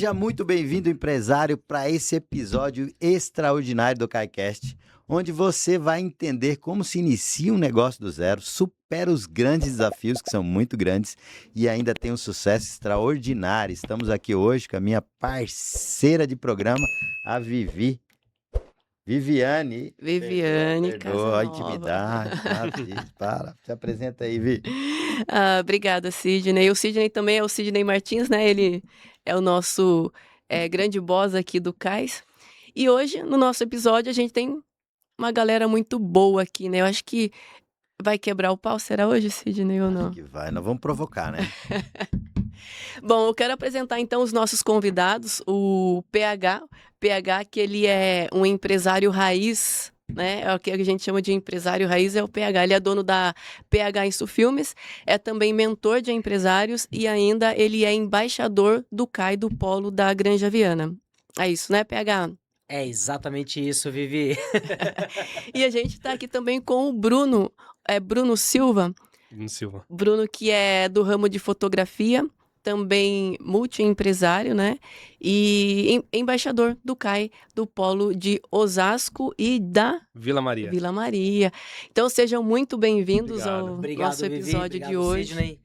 Seja muito bem-vindo, empresário, para esse episódio extraordinário do KaiCast, onde você vai entender como se inicia um negócio do zero, supera os grandes desafios, que são muito grandes, e ainda tem um sucesso extraordinário. Estamos aqui hoje com a minha parceira de programa, a Viviane. Viviane Perdoa a Casanova. intimidade. Se apresenta aí, Vi. Obrigada, Sidney. O Sidney também é o Sidney Martins, né? Ele é o nosso grande boss aqui do Cais. E hoje, no nosso episódio, a gente tem uma galera muito boa aqui, né? Eu acho que vai quebrar o pau. Será hoje, Sidney, ou não? Acho que vai, nós vamos provocar, né? Bom, eu quero apresentar então os nossos convidados, o PH. PH, que ele é um empresário raiz, né? É o que a gente chama de empresário raiz, é o PH. Ele é dono da PH Insufilmes, é também mentor de empresários e ainda ele é embaixador do CAI do Polo da Granja Viana. É isso, né, PH? É exatamente isso, Vivi. E a gente está aqui também com o Bruno, Bruno Silva. Bruno, que é do ramo de fotografia, também multiempresário, né? E embaixador do CAI, do Polo de Osasco e da Vila Maria. Vila Maria. Então sejam muito bem-vindos ao Obrigado, nosso Vivi. episódio Obrigado, de hoje. Sidney.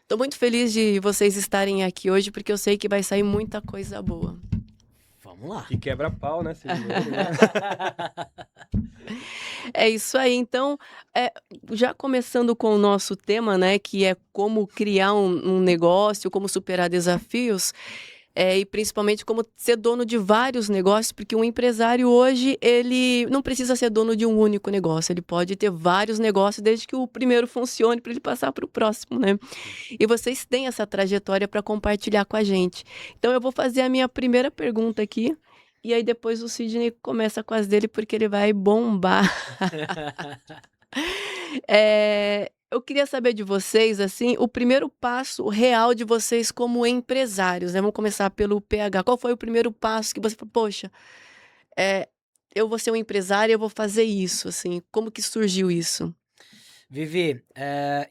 Estou muito feliz de vocês estarem aqui hoje, porque eu sei que vai sair muita coisa boa. Vamos lá. Que quebra pau, né? É isso aí. Então, já começando com o nosso tema, né, que é como criar um negócio, como superar desafios, e principalmente como ser dono de vários negócios, porque um empresário hoje, ele não precisa ser dono de um único negócio, ele pode ter vários negócios desde que o primeiro funcione para ele passar para o próximo, né? E vocês têm essa trajetória para compartilhar com a gente. Então, eu vou fazer a minha primeira pergunta aqui. E aí depois o Sidney começa com as dele, porque ele vai bombar. Eu queria saber de vocês, assim, o primeiro passo real de vocês como empresários, né? Vamos começar pelo PH. Qual foi o primeiro passo que você falou, poxa, eu vou ser um empresário, eu vou fazer isso, assim. Como que surgiu isso? Vivi,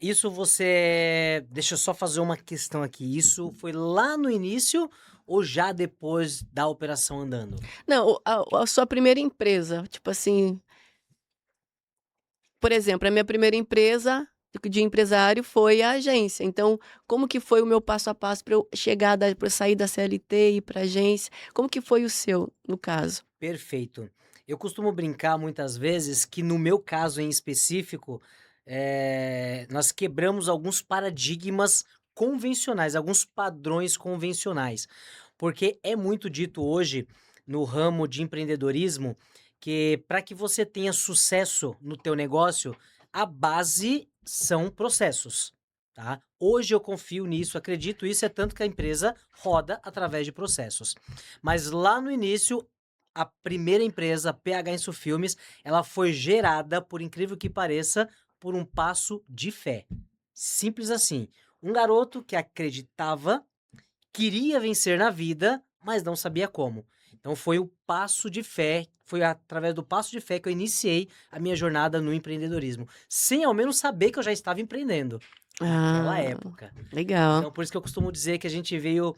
isso você... Deixa eu só fazer uma questão aqui. Isso foi lá no início ou já depois da operação andando? Não, a sua primeira empresa, tipo assim... Por exemplo, a minha primeira empresa de empresário foi a agência. Então, como que foi o meu passo a passo para eu chegar, para eu sair da CLT e ir para a agência? Como que foi o seu, no caso? Perfeito. Eu costumo brincar muitas vezes que no meu caso em específico, nós quebramos alguns paradigmas convencionais, alguns padrões convencionais. Porque é muito dito hoje no ramo de empreendedorismo que para que você tenha sucesso no teu negócio, a base são processos, tá? Hoje eu confio nisso, acredito isso, é tanto que a empresa roda através de processos. Mas lá no início, a primeira empresa, PH Insufilmes, ela foi gerada, por incrível que pareça, por um passo de fé. Simples assim. Um garoto que acreditava, queria vencer na vida, mas não sabia como. Então foi o passo de fé, foi através do passo de fé que eu iniciei a minha jornada no empreendedorismo, sem ao menos saber que eu já estava empreendendo naquela época. Legal. Então por isso que eu costumo dizer que a gente veio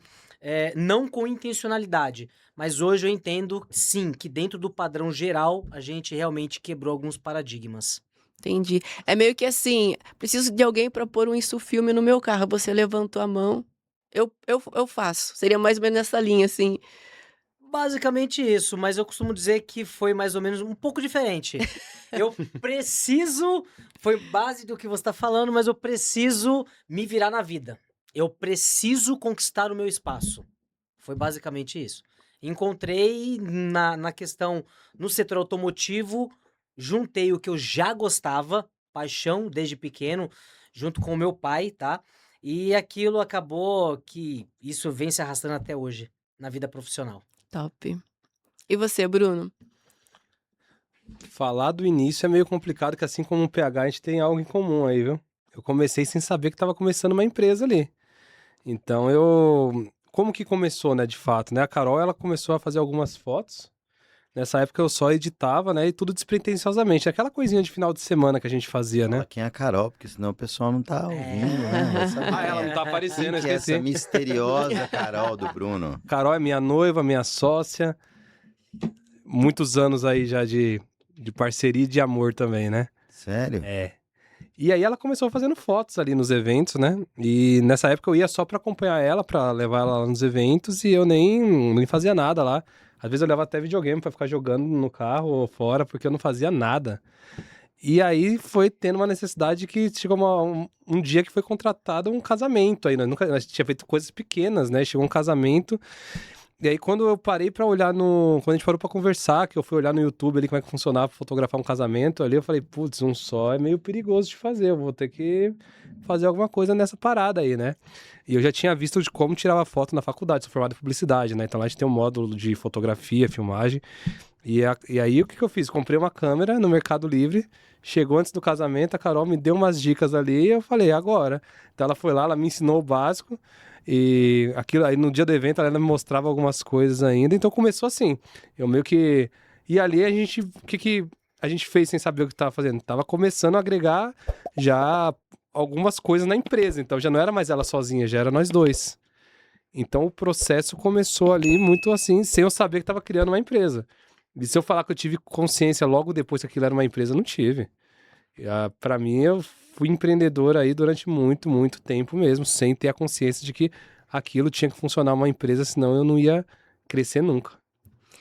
não com intencionalidade, mas hoje eu entendo, sim, que dentro do padrão geral a gente realmente quebrou alguns paradigmas. Entendi. É meio que assim, preciso de alguém para pôr um insufilme no meu carro. Você levantou a mão, eu faço. Seria mais ou menos nessa linha, assim. Basicamente isso, mas eu costumo dizer que foi mais ou menos um pouco diferente. Eu preciso, foi base do que você está falando, mas eu preciso me virar na vida. Eu preciso conquistar o meu espaço. Foi basicamente isso. Encontrei na questão, no setor automotivo, juntei o que eu já gostava, paixão desde pequeno, junto com o meu pai, tá? E aquilo acabou que isso vem se arrastando até hoje, na vida profissional. Top. E você, Bruno? Falar do início é meio complicado, que assim como o PH, a gente tem algo em comum aí, viu? Eu comecei sem saber que estava começando uma empresa ali. Então como que começou, né, de fato, né? A Carol, ela começou a fazer algumas fotos, Nessa época eu só editava, né? E tudo despretensiosamente. Aquela coisinha de final de semana que a gente fazia, né? Fala quem é a Carol, porque senão o pessoal não tá ouvindo, né? Vai saber Ah, ela quem não tá aparecendo, eu que é esqueci. essa misteriosa Carol do Bruno. Carol é minha noiva, minha sócia. Muitos anos aí já de parceria e de amor também, né? Sério? É. E aí ela começou fazendo fotos ali nos eventos, né? E nessa época eu ia só pra acompanhar ela, pra levar ela lá nos eventos, e eu nem fazia nada lá. Às vezes eu levava até videogame pra ficar jogando no carro ou fora, porque eu não fazia nada. E aí foi tendo uma necessidade que chegou um dia que foi contratado um casamento aí, né? Nós tinha feito coisas pequenas, né? Chegou um casamento. E aí, quando eu parei pra olhar quando a gente parou pra conversar, que eu fui olhar no YouTube ali como é que funcionava fotografar um casamento, ali eu falei, putz, um só é meio perigoso de fazer, eu vou ter que fazer alguma coisa nessa parada aí, né? E eu já tinha visto de como tirava foto na faculdade, sou formado em publicidade, né? Então lá a gente tem um módulo de fotografia, filmagem. E aí, o que eu fiz? Comprei uma câmera no Mercado Livre, chegou antes do casamento, a Carol me deu umas dicas ali, e eu falei, agora. Então ela foi lá, ela me ensinou o básico. E aquilo aí no dia do evento ela me mostrava algumas coisas ainda, então começou assim. Eu meio que. E ali a gente. O que a gente fez sem saber o que estava fazendo? Tava começando a agregar já algumas coisas na empresa. Então já não era mais ela sozinha, já era nós dois. Então o processo começou ali muito assim, sem eu saber que estava criando uma empresa. E se eu falar que eu tive consciência logo depois que aquilo era uma empresa, eu não tive. Para mim, eu fui empreendedor aí durante muito, muito tempo mesmo, sem ter a consciência de que aquilo tinha que funcionar uma empresa, senão eu não ia crescer nunca.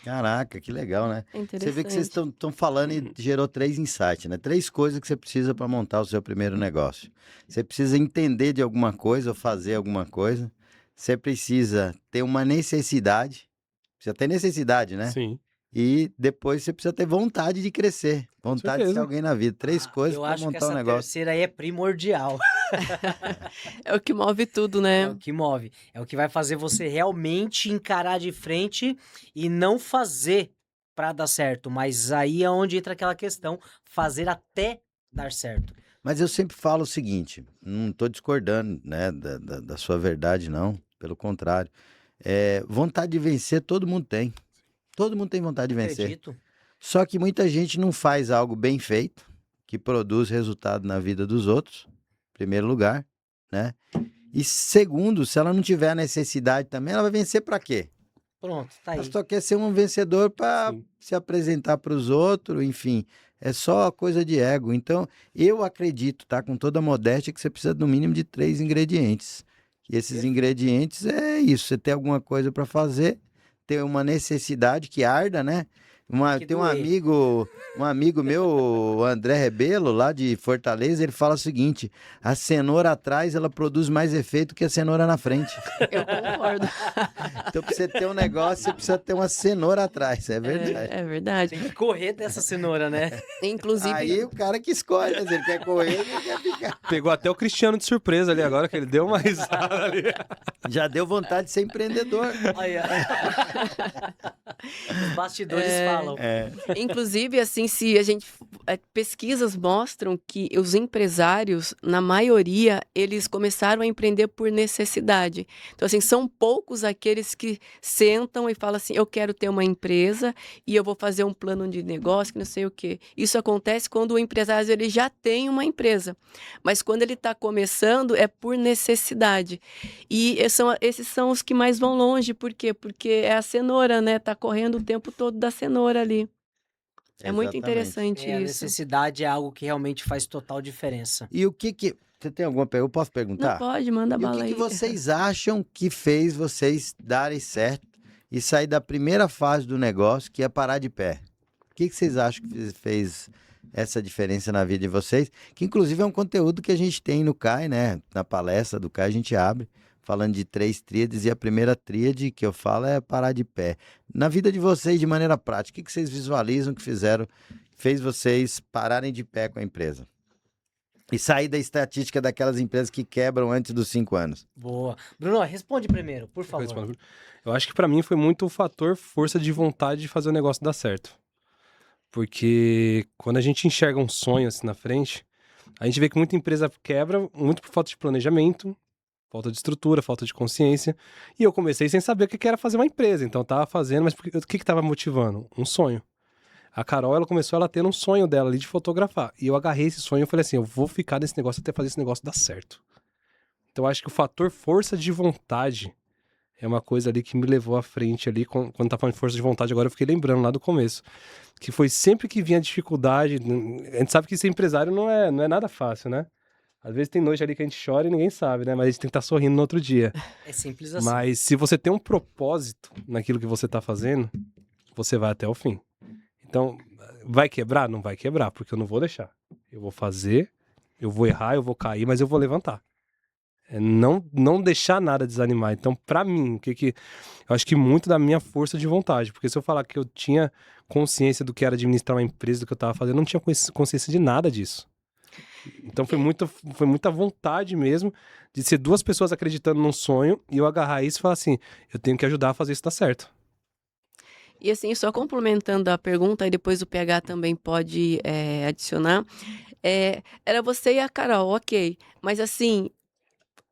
Caraca, que legal, né? É Você vê que vocês interessante. estão falando e gerou 3 insights, né? 3 coisas que você precisa para montar o seu primeiro negócio. Você precisa entender de alguma coisa ou fazer alguma coisa. Você precisa ter uma necessidade. Precisa ter necessidade, né? Sim, E depois você precisa ter vontade de crescer. Vontade de ser certeza. alguém na vida. 3 coisas Eu para acho que montar um essa negócio. terceira aí é primordial. É o que move tudo, É né? o que move. É o que vai fazer você realmente encarar de frente e não fazer pra dar certo. Mas aí é onde entra aquela questão, fazer até dar certo. Mas eu sempre falo o seguinte, não estou discordando, né, da sua verdade, não. Pelo contrário. Vontade de vencer todo mundo tem. Todo mundo tem vontade de vencer. Acredito. Só que muita gente não faz algo bem feito, que produz resultado na vida dos outros, em primeiro lugar, né? E segundo, se ela não tiver a necessidade também, ela vai vencer para quê? Pronto, tá aí. Ela só quer ser um vencedor para Sim. se apresentar para os outros, enfim. É só coisa de ego. Então, eu acredito, tá? Com toda a modéstia, que você precisa no mínimo de 3 ingredientes. E esses ingredientes é isso: você ter alguma coisa para fazer, ter uma necessidade que arda, né? Que Tem doer. um amigo meu, o André Rebelo, lá de Fortaleza, ele fala o seguinte: a cenoura atrás, ela produz mais efeito que a cenoura na frente. Eu concordo. Então, pra você ter um negócio, você precisa ter uma cenoura atrás, é verdade. É verdade. Tem que correr dessa cenoura, né? Inclusive, Aí o cara que escolhe, né? Se ele quer correr, ele quer ficar. Pegou até o Cristiano de surpresa ali agora, que ele deu uma risada ali. Já deu vontade de ser empreendedor. Aí, ó. Os bastidores falam. inclusive, assim, se a gente pesquisas mostram que os empresários, na maioria, eles começaram a empreender por necessidade. Então, assim, são poucos aqueles que sentam e falam assim: eu quero ter uma empresa e eu vou fazer um plano de negócio, que não sei o quê. Isso acontece quando o empresário ele já tem uma empresa, mas quando ele está começando é por necessidade. E esses são os que mais vão longe. Por quê? Porque é a cenoura, né? Tá correndo o tempo todo da cenoura ali. É muito Exatamente. interessante A isso. necessidade é algo que realmente faz total diferença. E o que que... Você tem alguma pergunta? Eu posso Não perguntar? pode, manda E o bala que aí. que vocês acham que fez vocês darem certo e sair da primeira fase do negócio, que é parar de pé? O que que vocês acham que fez essa diferença na vida de vocês? Que inclusive é um conteúdo que a gente tem no CAI, né? Na palestra do CAI a gente abre, falando de 3 tríades, e a primeira tríade que eu falo é parar de pé. Na vida de vocês, de maneira prática, o que que vocês visualizam que fez vocês pararem de pé com a empresa? E sair da estatística daquelas empresas que quebram antes dos 5 anos. Boa. Bruno, responde primeiro, por Eu favor. respondo. Eu acho que pra mim foi muito o fator força de vontade de fazer o negócio dar certo. Porque quando a gente enxerga um sonho assim na frente, a gente vê que muita empresa quebra muito por falta de planejamento, falta de estrutura, falta de consciência. E eu comecei sem saber o que era fazer uma empresa. Então eu tava fazendo, mas o que estava motivando? Um sonho. A Carol, ela começou ela tendo um sonho dela ali de fotografar. E eu agarrei esse sonho e falei assim, eu vou ficar nesse negócio até fazer esse negócio dar certo. Então eu acho que o fator força de vontade é uma coisa ali que me levou à frente ali. Quando tá falando de força de vontade, agora eu fiquei lembrando lá do começo. Que foi sempre que vinha dificuldade. A gente sabe que ser empresário não é nada fácil, né? Às vezes tem noite ali que a gente chora e ninguém sabe, né? Mas a gente tem que estar sorrindo no outro dia. É simples assim. Mas se você tem um propósito naquilo que você tá fazendo, você vai até o fim. Então, vai quebrar? Não vai quebrar, porque eu não vou deixar. Eu vou fazer, eu vou errar, eu vou cair, mas eu vou levantar. É não deixar nada desanimar. Então, pra mim, eu acho que muito da minha força de vontade. Porque se eu falar que eu tinha consciência do que era administrar uma empresa, do que eu tava fazendo, eu não tinha consciência de nada disso. Então, foi muita vontade mesmo de ser duas pessoas acreditando num sonho e eu agarrar isso e falar assim, eu tenho que ajudar a fazer isso dar certo. E assim, só complementando a pergunta, e depois o PH também pode adicionar, era você e a Carol, ok. Mas assim,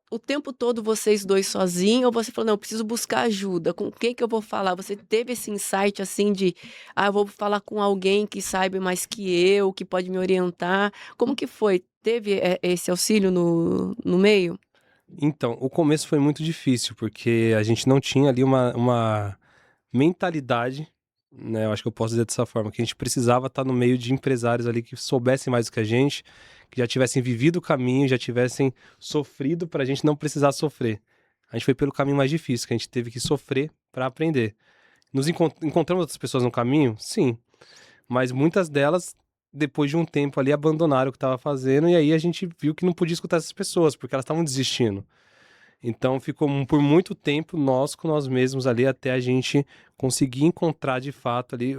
o tempo todo vocês dois sozinhos, ou você falou, não, eu preciso buscar ajuda, com quem que eu vou falar? Você teve esse insight assim de, eu vou falar com alguém que saiba mais que eu, que pode me orientar. Como que foi? Teve esse auxílio no meio? Então, o começo foi muito difícil, porque a gente não tinha ali uma mentalidade, né? Eu acho que eu posso dizer dessa forma, que a gente precisava estar no meio de empresários ali que soubessem mais do que a gente, que já tivessem vivido o caminho, já tivessem sofrido para a gente não precisar sofrer. A gente foi pelo caminho mais difícil, que a gente teve que sofrer para aprender. Nos encontramos outras pessoas no caminho? Sim. Mas muitas delas, depois de um tempo ali, abandonaram o que estava fazendo, e aí a gente viu que não podia escutar essas pessoas, porque elas estavam desistindo. Então ficou por muito tempo nós com nós mesmos ali, até a gente conseguir encontrar de fato ali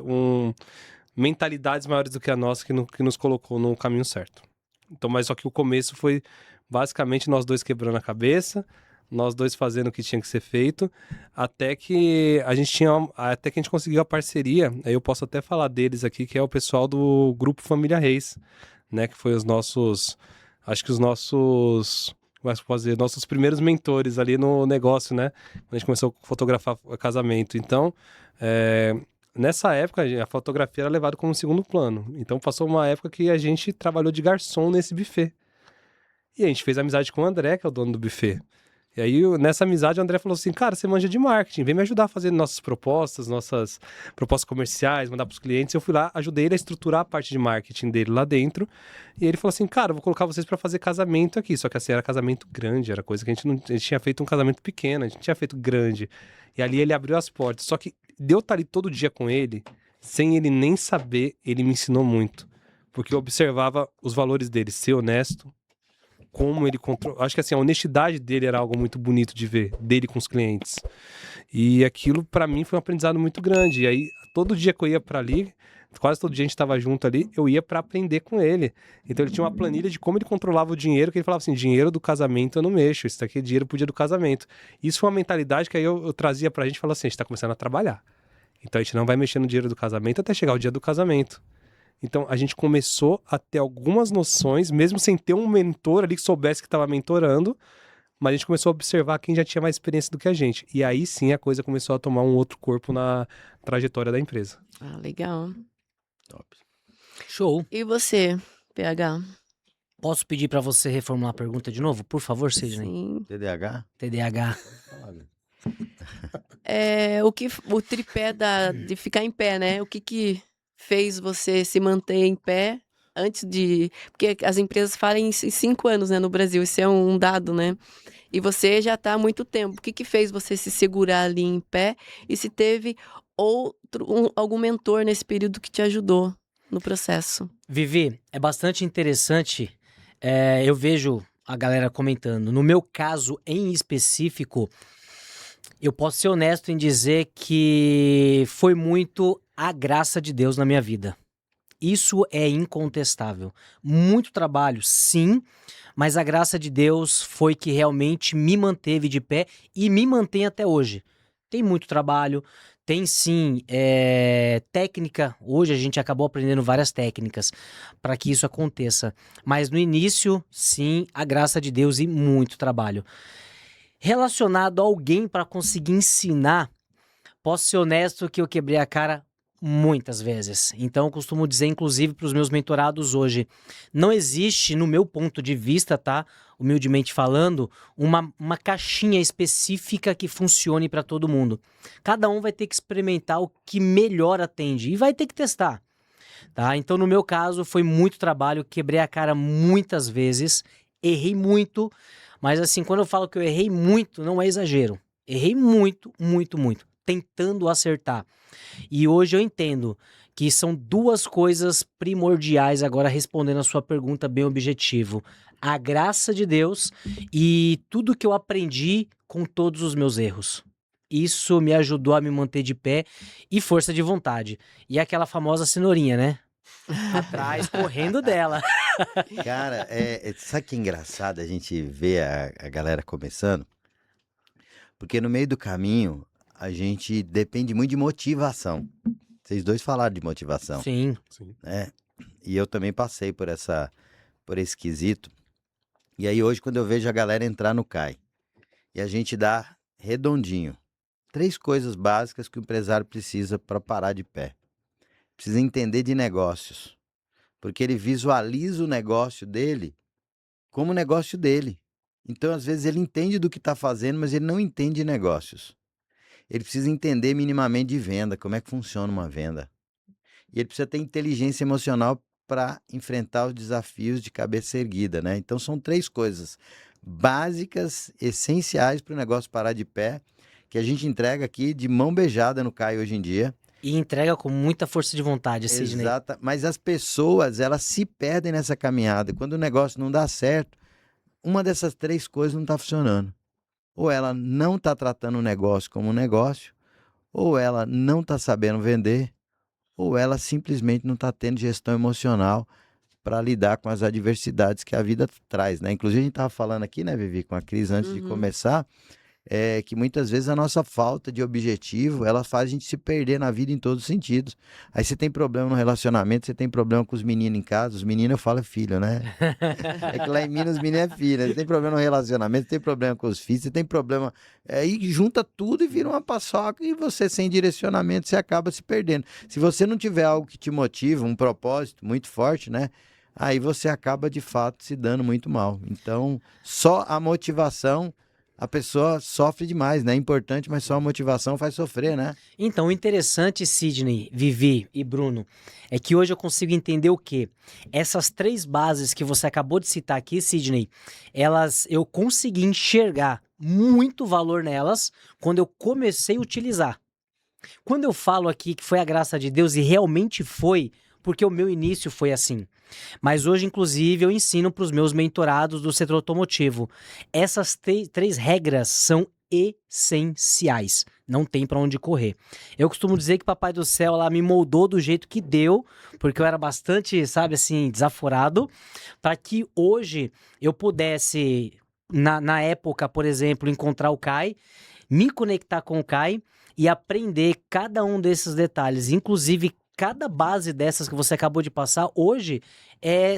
mentalidades maiores do que a nossa que nos colocou no caminho certo. Então, mas só que o começo foi basicamente nós dois quebrando a cabeça, nós dois fazendo o que tinha que ser feito, até que a gente conseguiu a parceria. Aí eu posso até falar deles aqui, que é o pessoal do Grupo Família Reis, né, que foi mas posso dizer, nossos primeiros mentores ali no negócio, né? Quando a gente começou a fotografar casamento. Então, nessa época, a fotografia era levada como segundo plano. Então, passou uma época que a gente trabalhou de garçom nesse buffet. E a gente fez amizade com o André, que é o dono do buffet. E aí, nessa amizade, o André falou assim, cara, você manja de marketing, vem me ajudar a fazer nossas propostas comerciais, mandar para os clientes. Eu fui lá, ajudei ele a estruturar a parte de marketing dele lá dentro. E ele falou assim, cara, eu vou colocar vocês para fazer casamento aqui. Só que assim, era casamento grande, era coisa que a gente tinha feito um casamento pequeno, a gente tinha feito grande. E ali ele abriu as portas. Só que deu estar ali todo dia com ele, sem ele nem saber, ele me ensinou muito. Porque eu observava os valores dele, ser honesto, como ele controla. Acho que assim, a honestidade dele era algo muito bonito de ver, dele com os clientes. E aquilo, pra mim, foi um aprendizado muito grande. E aí, todo dia que eu ia pra ali, quase todo dia a gente tava junto ali, eu ia pra aprender com ele. Então ele tinha uma planilha de como ele controlava o dinheiro, que ele falava assim, dinheiro do casamento eu não mexo, isso daqui é dinheiro pro dia do casamento. Isso foi uma mentalidade que aí eu trazia pra gente e falava assim, a gente tá começando a trabalhar. Então a gente não vai mexer no dinheiro do casamento até chegar o dia do casamento. Então, a gente começou a ter algumas noções, mesmo sem ter um mentor ali que soubesse que estava mentorando, mas a gente começou a observar quem já tinha mais experiência do que a gente. E aí sim a coisa começou a tomar um outro corpo na trajetória da empresa. Legal. Top. Show. E você, PH? Posso pedir para você reformular a pergunta de novo? Por favor, Sidney. Sim. TDAH? TDAH. O tripé de ficar em pé, né? O que fez você se manter em pé antes de... Porque as empresas falam em 5 anos, né, no Brasil. Isso é um dado, né? E você já está há muito tempo. O que fez você se segurar ali em pé? E se teve algum mentor nesse período que te ajudou no processo? Vivi, é bastante interessante. Eu vejo a galera comentando. No meu caso, em específico, eu posso ser honesto em dizer que foi muito a graça de Deus na minha vida. Isso é incontestável. Muito trabalho, sim, mas a graça de Deus foi que realmente me manteve de pé e me mantém até hoje. Tem muito trabalho, tem sim técnica. Hoje a gente acabou aprendendo várias técnicas para que isso aconteça. Mas no início, sim, a graça de Deus e muito trabalho. Relacionado a alguém para conseguir ensinar, posso ser honesto que eu quebrei a cara muitas vezes. Então, eu costumo dizer, inclusive, para os meus mentorados hoje, não existe, no meu ponto de vista, tá? Humildemente falando, uma caixinha específica que funcione para todo mundo. Cada um vai ter que experimentar o que melhor atende e vai ter que testar, tá? Então, no meu caso, foi muito trabalho, quebrei a cara muitas vezes, errei muito, mas assim, quando eu falo que eu errei muito, não é exagero. Errei muito, muito, muito, tentando acertar. E hoje eu entendo que são duas coisas primordiais, agora respondendo a sua pergunta bem objetivo. A graça de Deus e tudo que eu aprendi com todos os meus erros. Isso me ajudou a me manter de pé e força de vontade. E aquela famosa cenourinha, né? Atrás, correndo dela. Cara, sabe que é engraçado a gente ver a galera começando? Porque no meio do caminho, a gente depende muito de motivação. Vocês dois falaram de motivação, Sim. Sim. né? E eu também passei por esse quesito. E aí hoje, quando eu vejo a galera entrar no CAI, e a gente dá redondinho, 3 coisas básicas que o empresário precisa para parar de pé. Precisa entender de negócios, porque ele visualiza o negócio dele como o negócio dele. Então, às vezes, ele entende do que está fazendo, mas ele não entende de negócios. Ele precisa entender minimamente de venda, como é que funciona uma venda. E ele precisa ter inteligência emocional para enfrentar os desafios de cabeça erguida, né? Então, são 3 coisas básicas, essenciais para o negócio parar de pé, que a gente entrega aqui de mão beijada no CAI hoje em dia. E entrega com muita força de vontade, Sidney. Exata, mas as pessoas, elas se perdem nessa caminhada. Quando o negócio não dá certo, uma dessas 3 coisas não está funcionando. Ou ela não está tratando o negócio como um negócio, ou ela não está sabendo vender, ou ela simplesmente não está tendo gestão emocional para lidar com as adversidades que a vida traz, né? Inclusive, a gente estava falando aqui, né, Vivi, com a Cris antes de começar, que muitas vezes a nossa falta de objetivo, ela faz a gente se perder na vida em todos os sentidos. Aí você tem problema no relacionamento, você tem problema com os meninos em casa, os meninos eu falo filho, né? É que lá em Minas os meninos é filho, né? Você tem problema no relacionamento, você tem problema com os filhos, você tem problema... Aí junta tudo e vira uma paçoca e você sem direcionamento, você acaba se perdendo. Se você não tiver algo que te motiva, um propósito muito forte, né? Aí você acaba de fato se dando muito mal. Então, só a motivação... A pessoa sofre demais, né? É importante, mas só a motivação faz sofrer, né? Então, o interessante, Sidney, Vivi e Bruno, é que hoje eu consigo entender o quê? Essas 3 bases que você acabou de citar aqui, Sidney, eu consegui enxergar muito valor nelas quando eu comecei a utilizar. Quando eu falo aqui que foi a graça de Deus, e realmente foi, porque o meu início foi assim. Mas hoje, inclusive, eu ensino para os meus mentorados do setor automotivo. Essas 3 regras são essenciais. Não tem para onde correr. Eu costumo dizer que Papai do Céu lá me moldou do jeito que deu, porque eu era bastante, sabe assim, desaforado, para que hoje eu pudesse, na época, por exemplo, encontrar o CAI, me conectar com o CAI e aprender cada um desses detalhes, inclusive cada base dessas que você acabou de passar, hoje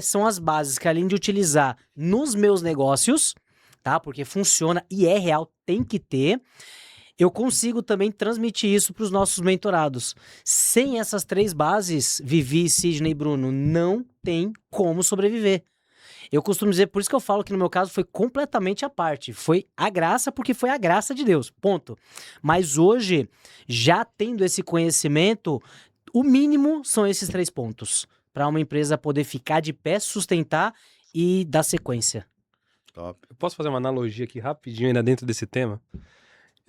são as bases que, além de utilizar nos meus negócios, tá? Porque funciona e é real, tem que ter. Eu consigo também transmitir isso para os nossos mentorados. Sem essas 3 bases, Vivi, Sidney e Bruno, não tem como sobreviver. Eu costumo dizer, por isso que eu falo que no meu caso foi completamente à parte. Foi a graça porque foi a graça de Deus, ponto. Mas hoje, já tendo esse conhecimento, o mínimo são esses 3 pontos para uma empresa poder ficar de pé, sustentar e dar sequência. Top. Eu posso fazer uma analogia aqui rapidinho ainda dentro desse tema?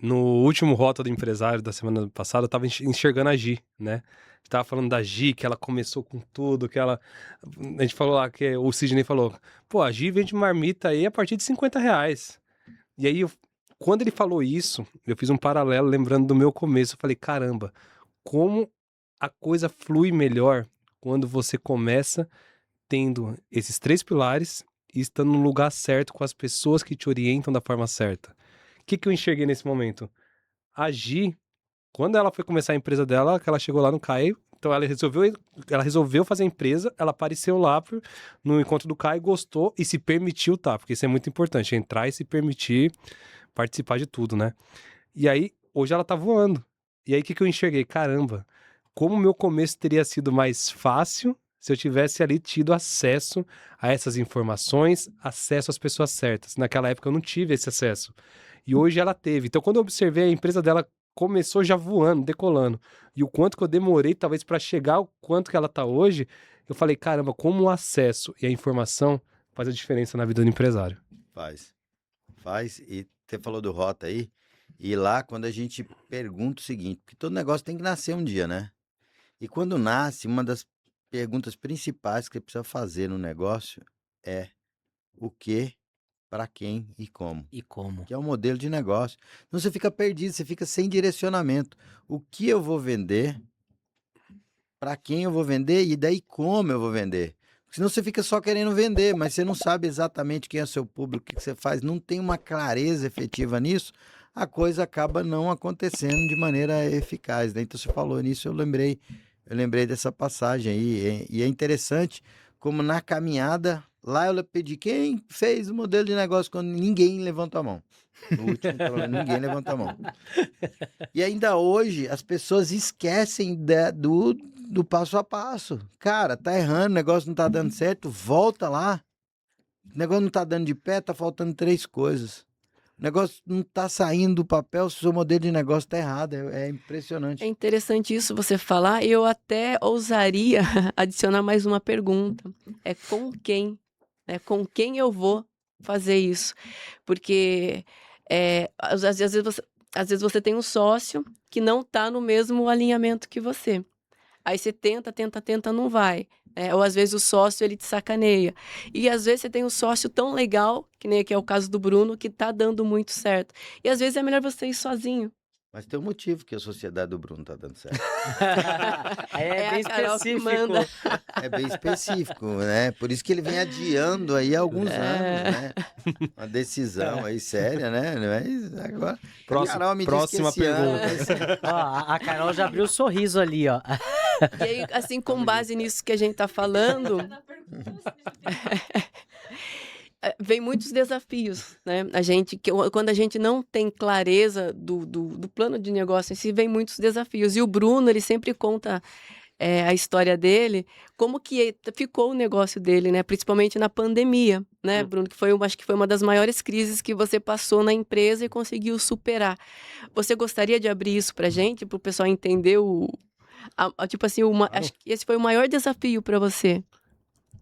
No último Rota do Empresário da semana passada, eu tava enxergando a Gi, né? Tava falando da Gi, que ela começou com tudo, que ela... A gente falou lá, que o Sidney falou, pô, a Gi vende marmita aí a partir de R$50. E aí, quando ele falou isso, eu fiz um paralelo lembrando do meu começo. Eu falei, caramba, como a coisa flui melhor quando você começa tendo esses 3 pilares e estando no lugar certo com as pessoas que te orientam da forma certa. O que eu enxerguei nesse momento? A Gi, quando ela foi começar a empresa dela, que ela chegou lá no CAI, então ela resolveu fazer a empresa, ela apareceu lá no encontro do CAI, gostou e se permitiu, tá? Porque isso é muito importante, entrar e se permitir participar de tudo, né? E aí, hoje ela tá voando. E aí, o que eu enxerguei? Caramba, como o meu começo teria sido mais fácil se eu tivesse ali tido acesso a essas informações, acesso às pessoas certas. Naquela época eu não tive esse acesso. E hoje ela teve. Então, quando eu observei, a empresa dela começou já voando, decolando. E o quanto que eu demorei, talvez, para chegar ao quanto que ela está hoje, eu falei, caramba, como o acesso e a informação faz a diferença na vida do empresário. Faz. E você falou do Rota aí. E lá, quando a gente pergunta o seguinte, porque todo negócio tem que nascer um dia, né? E quando nasce, uma das perguntas principais que você precisa fazer no negócio é o que, para quem e como. E como? Que é o modelo de negócio. Então você fica perdido, você fica sem direcionamento. O que eu vou vender, para quem eu vou vender e daí como eu vou vender. Senão você fica só querendo vender, mas você não sabe exatamente quem é o seu público, o que você faz, não tem uma clareza efetiva nisso, a coisa acaba não acontecendo de maneira eficaz, né? Então você falou nisso, eu lembrei dessa passagem aí, e é interessante como na caminhada, lá eu pedi quem fez o modelo de negócio quando ninguém levantou a mão. No último, ninguém levantou a mão. E ainda hoje as pessoas esquecem do passo a passo. Cara, tá errando, o negócio não tá dando certo, volta lá. O negócio não tá dando de pé, tá faltando 3 coisas. O negócio não tá saindo do papel, o seu modelo de negócio tá errado. É impressionante. É interessante isso você falar. Eu até ousaria adicionar mais uma pergunta. É com quem? Com quem eu vou fazer isso? Porque às vezes você tem um sócio que não está no mesmo alinhamento que você. Aí você tenta, não vai. Ou às vezes o sócio ele te sacaneia. E às vezes você tem um sócio tão legal, que nem aqui é o caso do Bruno, que tá dando muito certo. E às vezes é melhor você ir sozinho. Mas tem um motivo que a sociedade do Bruno tá dando certo. Aí É bem a Carol que específico. manda. É bem específico, né? Por isso que ele vem adiando aí há alguns anos, né? Uma decisão aí séria, né? Mas agora. Próximo- a Carol me próxima disse que esse ano pergunta. Ó, a Carol já abriu o sorriso ali, ó. E aí, assim, com base nisso que a gente tá falando, vem muitos desafios, né? Quando a gente não tem clareza do plano de negócio em si, vem muitos desafios. E o Bruno, ele sempre conta a história dele, como que ficou o negócio dele, né? Principalmente na pandemia, né, Bruno? Que acho que foi uma das maiores crises que você passou na empresa e conseguiu superar. Você gostaria de abrir isso pra gente, pro pessoal entender tipo assim, acho que esse foi o maior desafio para você.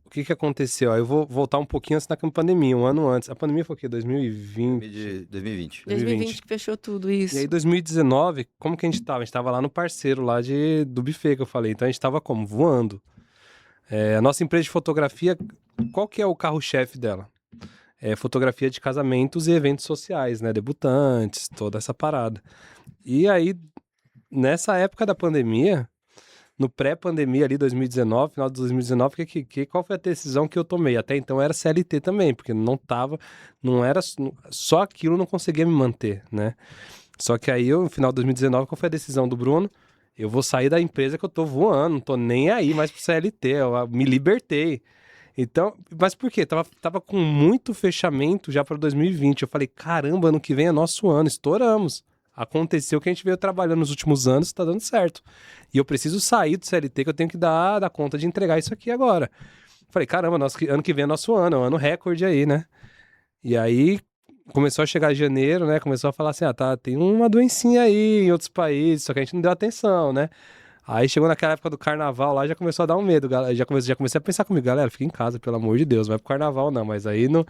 O que aconteceu? Eu vou voltar um pouquinho antes da pandemia, um ano antes. A pandemia foi o quê? 2020? de 2020. 2020 que fechou tudo isso. E aí, 2019, como que a gente tava? A gente tava lá no parceiro lá do buffet que eu falei. Então, a gente tava como? Voando. A nossa empresa de fotografia, qual que é o carro-chefe dela? É fotografia de casamentos e eventos sociais, né? Debutantes, toda essa parada. E aí, nessa época da pandemia, no pré-pandemia ali, 2019, final de 2019, qual foi a decisão que eu tomei? Até então era CLT também, porque não era só aquilo, não conseguia me manter, né? Só que aí, no final de 2019, qual foi a decisão do Bruno? Eu vou sair da empresa que eu tô voando, não tô nem aí mais pro CLT, eu me libertei. Então, mas por quê? Tava com muito fechamento já para 2020. Eu falei, caramba, ano que vem é nosso ano, estouramos. Aconteceu que a gente veio trabalhando nos últimos anos, tá dando certo. E eu preciso sair do CLT, que eu tenho que dar conta de entregar isso aqui agora. Falei, caramba, ano que vem é nosso ano, é um ano recorde aí, né? E aí começou a chegar janeiro, né? Começou a falar assim, tem uma doencinha aí em outros países, só que a gente não deu atenção, né? Aí chegou naquela época do carnaval lá, já começou a dar um medo, já comecei a pensar comigo, galera, fica em casa, pelo amor de Deus, não vai pro carnaval não, mas aí não...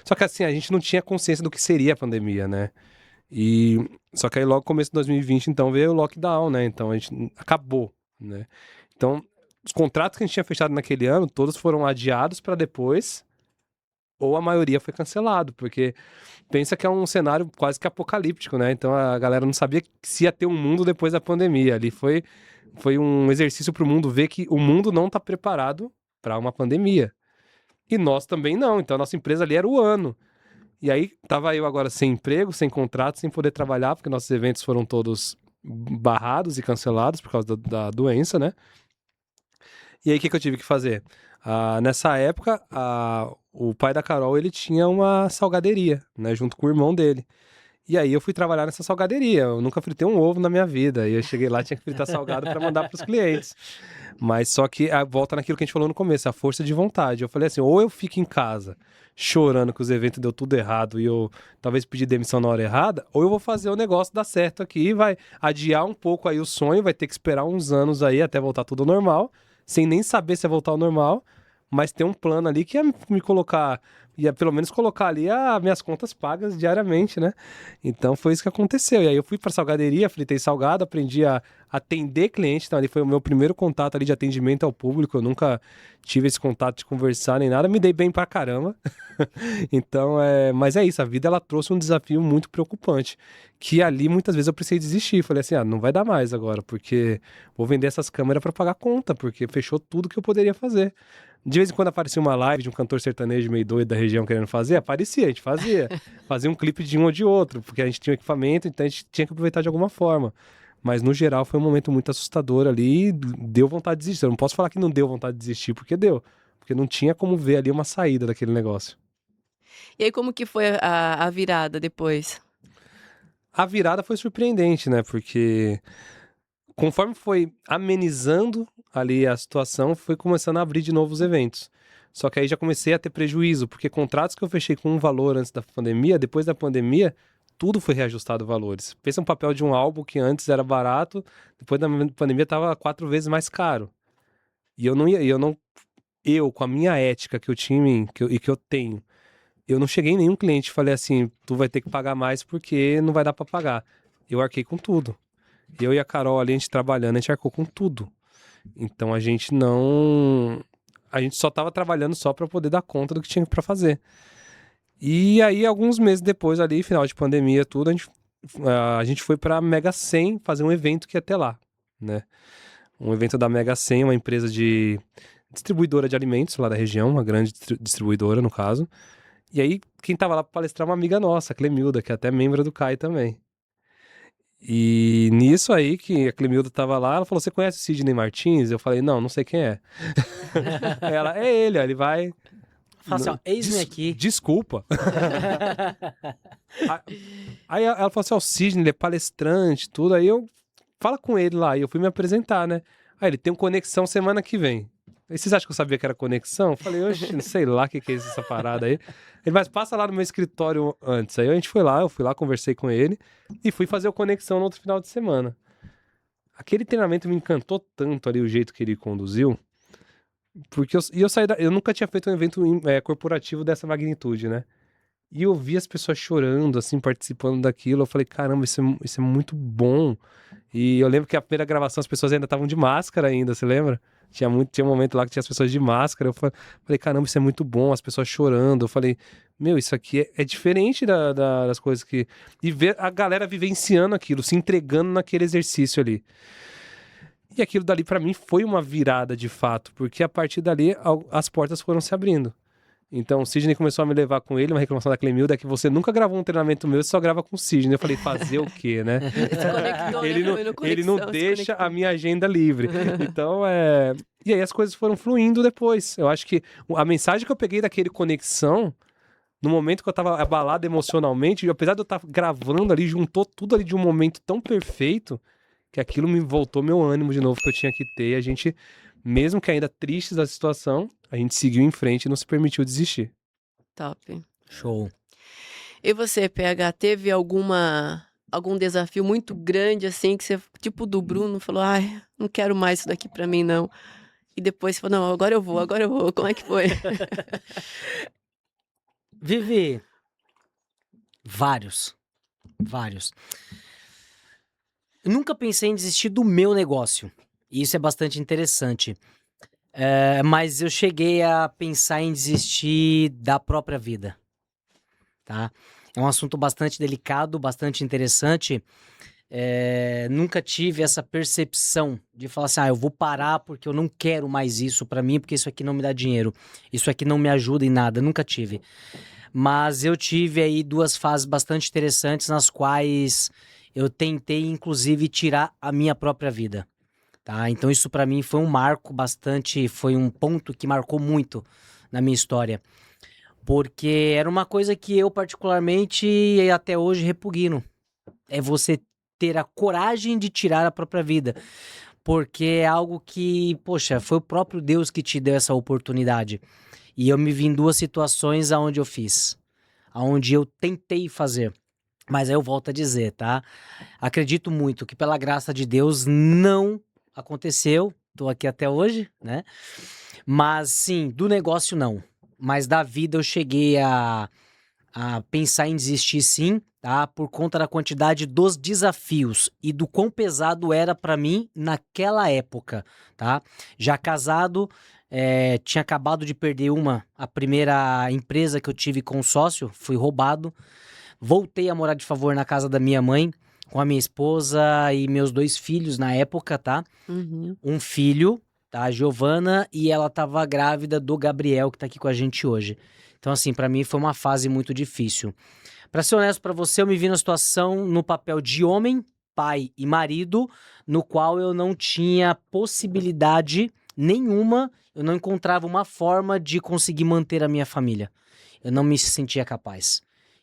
Só que assim, a gente não tinha consciência do que seria a pandemia, né? Só que aí logo no começo de 2020, então, veio o lockdown, né? Então a gente acabou, né? Então, os contratos que a gente tinha fechado naquele ano, todos foram adiados para depois, ou a maioria foi cancelado, porque pensa que é um cenário quase que apocalíptico, né? Então a galera não sabia se ia ter um mundo depois da pandemia. Ali foi um exercício para o mundo ver que o mundo não está preparado para uma pandemia. E nós também não. Então a nossa empresa ali era o ano. E aí, tava eu agora sem emprego, sem contrato, sem poder trabalhar, porque nossos eventos foram todos barrados e cancelados por causa da doença, né? E aí, o que eu tive que fazer? Nessa época, o pai da Carol, ele tinha uma salgaderia, né? Junto com o irmão dele. E aí eu fui trabalhar nessa salgaderia. Eu nunca fritei um ovo na minha vida. E eu cheguei lá, tinha que fritar salgado para mandar para os clientes. Mas só que volta naquilo que a gente falou no começo, a força de vontade. Eu falei assim, ou eu fico em casa chorando que os eventos deu tudo errado e eu talvez pedir demissão na hora errada, ou eu vou fazer o negócio dar certo aqui e vai adiar um pouco aí o sonho, vai ter que esperar uns anos aí até voltar tudo ao normal, sem nem saber se vai voltar ao normal, mas ter um plano ali que ia me colocar, ia pelo menos colocar ali as minhas contas pagas diariamente, né? Então foi isso que aconteceu. E aí eu fui pra salgaderia, fritei salgado, aprendi a atender cliente, então ali foi o meu primeiro contato ali de atendimento ao público, eu nunca tive esse contato de conversar nem nada, me dei bem pra caramba. Então, mas é isso, a vida ela trouxe um desafio muito preocupante, que ali muitas vezes eu precisei desistir, falei assim, não vai dar mais agora, porque vou vender essas câmeras pra pagar conta, porque fechou tudo que eu poderia fazer. De vez em quando aparecia uma live de um cantor sertanejo meio doido da região querendo fazer, aparecia, a gente fazia um clipe de um ou de outro, porque a gente tinha equipamento, então a gente tinha que aproveitar de alguma forma. Mas no geral foi um momento muito assustador ali, deu vontade de desistir. Eu não posso falar que não deu vontade de desistir, porque deu. Porque não tinha como ver ali uma saída daquele negócio. E aí, como que foi a virada depois? A virada foi surpreendente, né? Porque conforme foi amenizando ali a situação, foi começando a abrir de novo os eventos. Só que aí já comecei a ter prejuízo, porque contratos que eu fechei com um valor antes da pandemia, depois da pandemia, tudo foi reajustado valores. Pensa um papel de um álbum que antes era barato, depois da pandemia estava 4 vezes mais caro. E eu com a minha ética que eu tinha e que eu tenho, eu não cheguei em nenhum cliente e falei assim, tu vai ter que pagar mais porque não vai dar para pagar. Eu arquei com tudo. Eu e a Carol ali, a gente trabalhando, a gente arcou com tudo. Então a gente só tava trabalhando só para poder dar conta do que tinha para fazer. E aí, alguns meses depois ali, final de pandemia, tudo, a gente foi pra Mega 100 fazer um evento que ia ter lá, né? Um evento da Mega 100, uma empresa de distribuidora de alimentos lá da região, uma grande distribuidora, no caso. E aí, quem tava lá pra palestrar é uma amiga nossa, a Clemilda, que é até membro do CAI também. E nisso aí, que a Clemilda tava lá, ela falou, você conhece o Sidney Martins? Eu falei, não sei quem é. Ela, é ele, ó, ele vai... Fala assim, ó, eis-me aqui. Desculpa. Aí ela falou assim, o Sidney, ele é palestrante, tudo. Aí eu, fala com ele lá. E eu fui me apresentar, né? Aí ele tem um conexão semana que vem. Aí vocês acham que eu sabia que era conexão? Eu falei, oxe, não sei lá o que é isso, essa parada aí. Ele, mas passa lá no meu escritório antes. Aí a gente foi lá, eu fui lá, conversei com ele e fui fazer o conexão no outro final de semana. Aquele treinamento me encantou tanto ali, o jeito que ele conduziu. Porque eu nunca tinha feito um evento corporativo dessa magnitude, né? E eu vi as pessoas chorando, assim, participando daquilo. Eu falei, caramba, isso é muito bom. E eu lembro que a primeira gravação as pessoas ainda estavam de máscara ainda, você lembra? Tinha um momento lá que tinha as pessoas de máscara. Eu falei, caramba, isso é muito bom, as pessoas chorando. Eu falei, meu, isso aqui é diferente das coisas que... E ver a galera vivenciando aquilo, se entregando naquele exercício ali. E aquilo dali pra mim foi uma virada de fato, porque a partir dali as portas foram se abrindo. Então o Sidney começou a me levar com ele, uma reclamação da Clemilda é que você nunca gravou um treinamento meu, você só grava com o Sidney. Eu falei, fazer o quê, né? Ele não deixa a minha agenda livre. Então, E aí as coisas foram fluindo depois. Eu acho que a mensagem que eu peguei daquele conexão, no momento que eu tava abalado emocionalmente, apesar de eu estar gravando ali, juntou tudo ali de um momento tão perfeito, que aquilo me voltou meu ânimo de novo que eu tinha que ter. A gente, mesmo que ainda tristes da situação, a gente seguiu em frente e não se permitiu desistir. Top. Show. E você, PH, teve algum desafio muito grande, assim, que você, tipo do Bruno, falou, ai, não quero mais isso daqui pra mim, não. E depois você falou, não, agora eu vou. Como é que foi? Vivi, vários. Eu nunca pensei em desistir do meu negócio. E isso é bastante interessante. Mas eu cheguei a pensar em desistir da própria vida. Tá? É um assunto bastante delicado, bastante interessante. Nunca tive essa percepção de falar assim, eu vou parar porque eu não quero mais isso pra mim, porque isso aqui não me dá dinheiro. Isso aqui não me ajuda em nada. Nunca tive. Mas eu tive aí 2 fases bastante interessantes nas quais eu tentei, inclusive, tirar a minha própria vida, tá? Então isso pra mim foi um marco foi um ponto que marcou muito na minha história. Porque era uma coisa que eu particularmente e até hoje repugno. É você ter a coragem de tirar a própria vida. Porque é algo que, poxa, foi o próprio Deus que te deu essa oportunidade. E eu me vi em duas situações aonde eu fiz. Aonde eu tentei fazer. Mas aí eu volto a dizer, tá? Acredito muito que pela graça de Deus não aconteceu. Tô aqui até hoje, né? Mas sim, do negócio não. Mas da vida eu cheguei a pensar em desistir sim, tá? Por conta da quantidade dos desafios e do quão pesado era pra mim naquela época, tá? Já casado, tinha acabado de perder a primeira empresa que eu tive com sócio, fui roubado. Voltei a morar de favor na casa da minha mãe, com a minha esposa e meus 2 filhos na época, tá? Uhum. Um filho, tá? A Giovana, e ela tava grávida do Gabriel, que tá aqui com a gente hoje. Então, assim, pra mim foi uma fase muito difícil. Pra ser honesto pra você, eu me vi na situação no papel de homem, pai e marido, no qual eu não tinha possibilidade nenhuma, eu não encontrava uma forma de conseguir manter a minha família. Eu não me sentia capaz.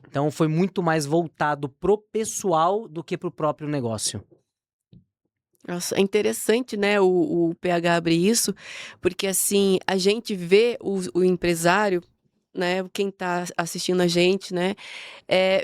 Então foi muito mais voltado pro pessoal do que pro próprio negócio. Nossa, é interessante, né, o PH abrir isso, porque assim, a gente vê o empresário, né, quem está assistindo a gente, né,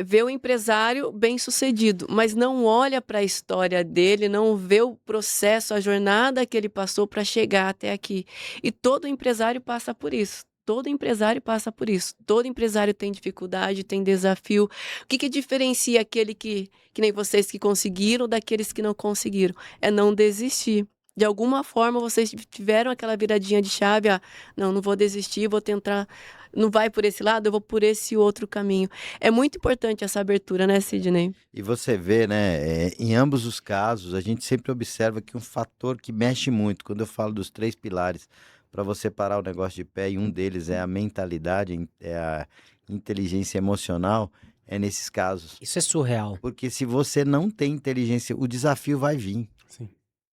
vê o empresário bem-sucedido, mas não olha para a história dele, não vê o processo, a jornada que ele passou para chegar até aqui. E todo empresário passa por isso. Todo empresário passa por isso. Todo empresário tem dificuldade, tem desafio. O que diferencia aquele que nem vocês que conseguiram daqueles que não conseguiram? É não desistir. De alguma forma vocês tiveram aquela viradinha de chave, não vou desistir, vou tentar, não vai por esse lado, eu vou por esse outro caminho. É muito importante essa abertura, né, Sidney? E você vê, né, em ambos os casos, a gente sempre observa que um fator que mexe muito, quando eu falo dos 3 pilares, para você parar o negócio de pé, e um deles é a mentalidade, é a inteligência emocional, é nesses casos. Isso é surreal. Porque se você não tem inteligência, o desafio vai vir. Sim.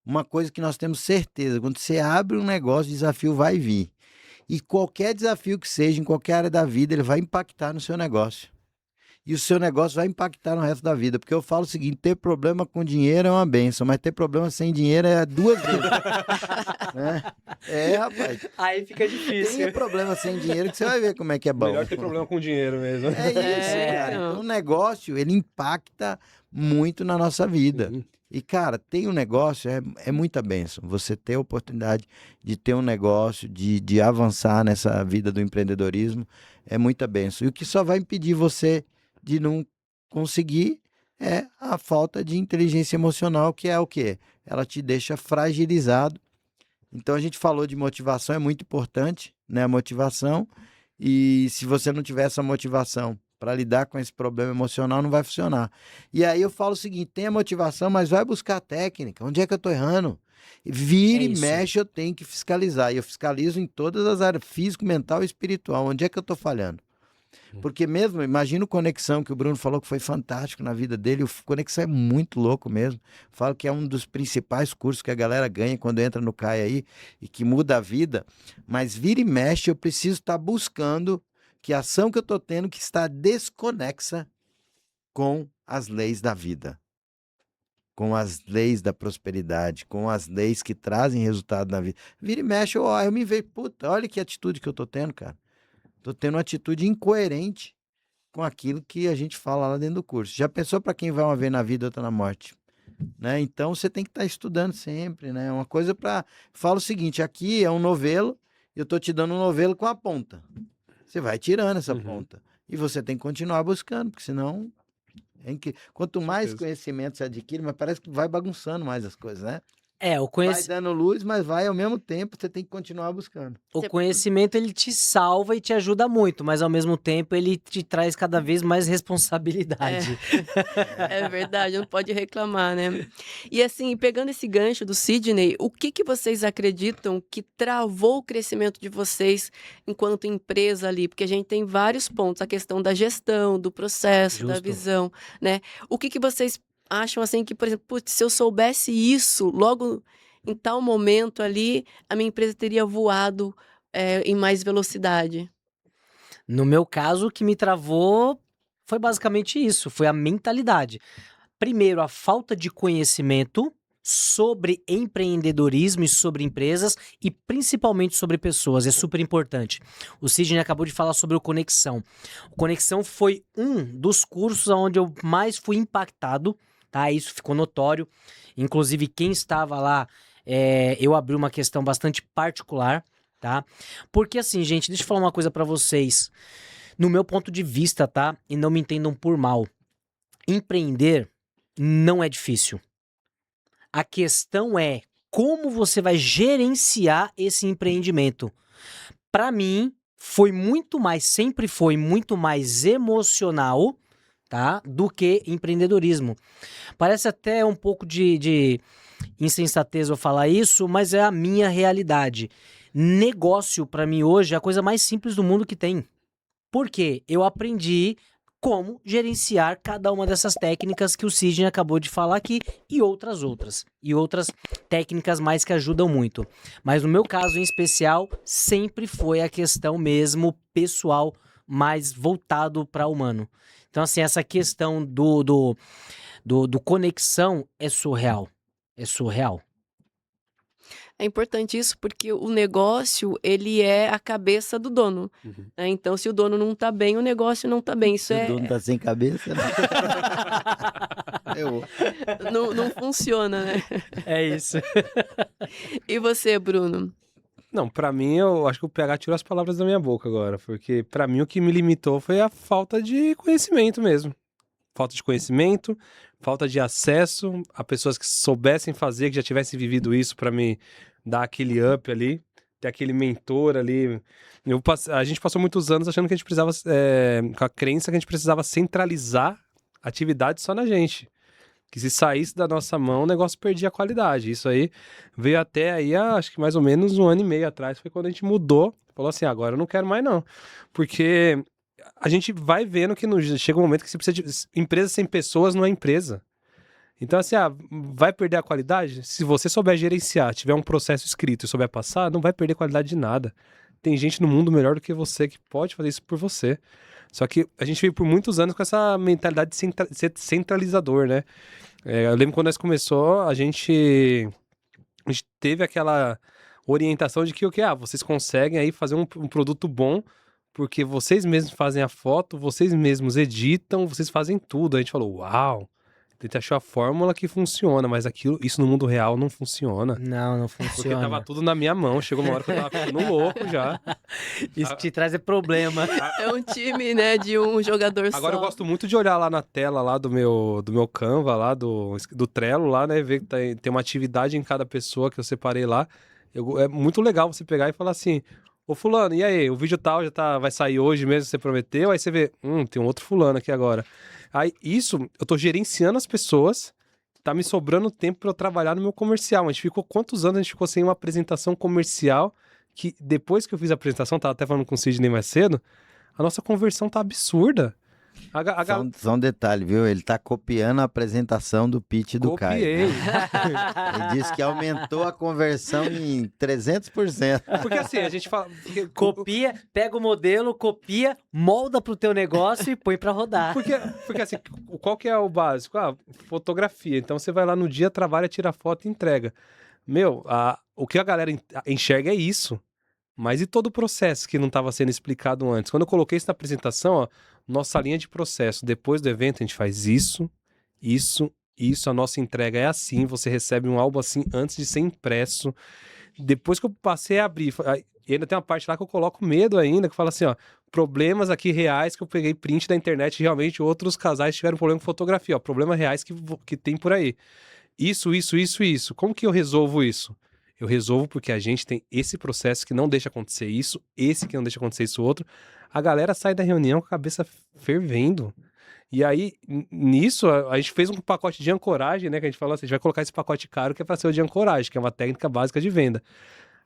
Uma coisa que nós temos certeza, quando você abre um negócio, o desafio vai vir. E qualquer desafio que seja, em qualquer área da vida, ele vai impactar no seu negócio. E o seu negócio vai impactar no resto da vida. Porque eu falo o seguinte, ter problema com dinheiro é uma benção, mas ter problema sem dinheiro é 2 vezes. Né? Rapaz. Aí fica difícil. Tem problema sem dinheiro que você vai ver como é que é bom. Melhor ter problema com dinheiro mesmo. É isso, cara. não. Então o negócio, ele impacta muito na nossa vida. Sim. E, cara, tem um negócio, é muita bênção. Você ter a oportunidade de ter um negócio, de avançar nessa vida do empreendedorismo, é muita bênção. E o que só vai impedir você de não conseguir é a falta de inteligência emocional, que é o quê? Ela te deixa fragilizado. Então, a gente falou de motivação, é muito importante, né? A motivação. E se você não tiver essa motivação para lidar com esse problema emocional, não vai funcionar. E aí eu falo o seguinte, tem a motivação, mas vai buscar a técnica. Onde é que eu estou errando? Vira e isso. mexe, eu tenho que fiscalizar. E eu fiscalizo em todas as áreas, físico, mental e espiritual. Onde é que eu estou falhando? Porque mesmo, imagina o Conexão, que o Bruno falou que foi fantástico na vida dele. O Conexão é muito louco mesmo. Falo que é um dos principais cursos que a galera ganha quando entra no CAI aí e que muda a vida. Mas vira e mexe, eu preciso estar buscando que a ação que eu estou tendo que está desconexa com as leis da vida, com as leis da prosperidade, com as leis que trazem resultado na vida. Vira e mexe, eu me vejo, puta, olha que atitude que eu estou tendo, cara. Estou tendo uma atitude incoerente com aquilo que a gente fala lá dentro do curso. Já pensou para quem vai uma vez na vida, outra na morte? Né? Então você tem que estar estudando sempre, né? Uma coisa para... Falo o seguinte, aqui é um novelo, eu estou te dando um novelo com a ponta. Você vai tirando essa ponta. E você tem que continuar buscando, porque senão... Quanto mais conhecimento você adquire, mas parece que vai bagunçando mais as coisas, né? Vai dando luz, mas vai ao mesmo tempo, você tem que continuar buscando. O conhecimento, ele te salva e te ajuda muito, mas ao mesmo tempo ele te traz cada vez mais responsabilidade. É verdade, não pode reclamar, né? E assim, pegando esse gancho do Sidney, o que vocês acreditam que travou o crescimento de vocês enquanto empresa ali? Porque a gente tem vários pontos, a questão da gestão, do processo, da Justo. visão, né? O que vocês acham assim que, por exemplo, putz, se eu soubesse isso logo em tal momento ali, a minha empresa teria voado em mais velocidade? No meu caso, o que me travou foi basicamente isso, foi a mentalidade. Primeiro, a falta de conhecimento sobre empreendedorismo e sobre empresas e principalmente sobre pessoas, é super importante. O Sidney acabou de falar sobre o Conexão. O Conexão foi um dos cursos onde eu mais fui impactado, tá? Isso ficou notório. Inclusive, quem estava lá, eu abri uma questão bastante particular, tá? Porque assim, gente, deixa eu falar uma coisa pra vocês. No meu ponto de vista, tá? E não me entendam por mal. Empreender não é difícil. A questão é como você vai gerenciar esse empreendimento. Para mim, sempre foi muito mais emocional, tá? Do que empreendedorismo. Parece até um pouco de insensatez eu falar isso, mas é a minha realidade. Negócio, para mim, hoje, é a coisa mais simples do mundo que tem. Porque eu aprendi como gerenciar cada uma dessas técnicas que o Sidney acabou de falar aqui e outras. E outras técnicas mais que ajudam muito. Mas no meu caso em especial, sempre foi a questão mesmo pessoal, mais voltado para o humano. Então, assim, essa questão do conexão é surreal. É surreal. É importante isso porque o negócio, ele é a cabeça do dono. Né? Então, se o dono não tá bem, o negócio não tá bem. Isso Se o dono tá sem cabeça, né? não funciona, né? É isso. E você, Bruno? Não, pra mim, eu acho que o PH tirou as palavras da minha boca agora, porque pra mim o que me limitou foi a falta de conhecimento mesmo. Falta de conhecimento, falta de acesso a pessoas que soubessem fazer, que já tivessem vivido isso pra me dar aquele up ali, ter aquele mentor ali. A gente passou muitos anos achando que a gente precisava, com a crença que a gente precisava centralizar a atividade só na gente. Que se saísse da nossa mão, o negócio perdia a qualidade. Isso aí veio até aí, acho que mais ou menos 1 ano e meio atrás, foi quando a gente mudou. Falou assim, agora eu não quero mais não. Porque a gente vai vendo que chega um momento que você precisa de... Empresa sem pessoas não é empresa. Então assim, vai perder a qualidade? Se você souber gerenciar, tiver um processo escrito e souber passar, não vai perder qualidade de nada. Tem gente no mundo melhor do que você que pode fazer isso por você. Só que a gente veio por muitos anos com essa mentalidade de ser centralizador, né? Eu lembro quando nós começou, a gente teve aquela orientação de que vocês conseguem aí fazer um produto bom, porque vocês mesmos fazem a foto, vocês mesmos editam, vocês fazem tudo. A gente falou, uau! A gente achou a fórmula que funciona, mas isso no mundo real não funciona. Não Porque funciona. tava tudo na minha mão. Chegou uma hora que eu tava ficando louco já. Isso te traz problema. É um time, né, de um jogador só. Agora eu gosto muito de olhar lá na tela lá do meu Canva, lá do Trello, lá, né? Ver que tem uma atividade em cada pessoa que eu separei lá. É muito legal você pegar e falar assim, ô fulano, e aí? O vídeo tal vai sair hoje mesmo, você prometeu? Aí você vê, tem um outro fulano aqui agora. Aí eu tô gerenciando as pessoas, tá me sobrando tempo pra eu trabalhar no meu comercial. A gente ficou quantos anos a gente ficou sem uma apresentação comercial que depois que eu fiz a apresentação, tava até falando com o Sidney mais cedo, a nossa conversão tá absurda. Só um detalhe, viu? Ele tá copiando a apresentação do pitch do Caio. Copiei. Ele disse que aumentou a conversão em 300%. Porque assim, a gente fala... Copia, pega o modelo, copia, molda pro teu negócio e põe pra rodar. Porque assim, qual que é o básico? Fotografia. Então você vai lá no dia, trabalha, tira foto e entrega. O que a galera enxerga é isso. Mas e todo o processo que não estava sendo explicado antes? Quando eu coloquei isso na apresentação, nossa linha de processo, depois do evento a gente faz isso, a nossa entrega é assim, você recebe um álbum assim antes de ser impresso. Depois que eu passei a abrir, e ainda tem uma parte lá que eu coloco medo ainda, que fala assim, problemas aqui reais que eu peguei print da internet, realmente outros casais tiveram problema com fotografia, problemas reais que tem por aí. Isso. Como que eu resolvo isso? Eu resolvo porque a gente tem esse processo que não deixa acontecer isso, esse que não deixa acontecer isso outro. A galera sai da reunião com a cabeça fervendo. E aí, nisso, a gente fez um pacote de ancoragem, né? Que a gente falou assim, a gente vai colocar esse pacote caro que é para ser o de ancoragem, que é uma técnica básica de venda.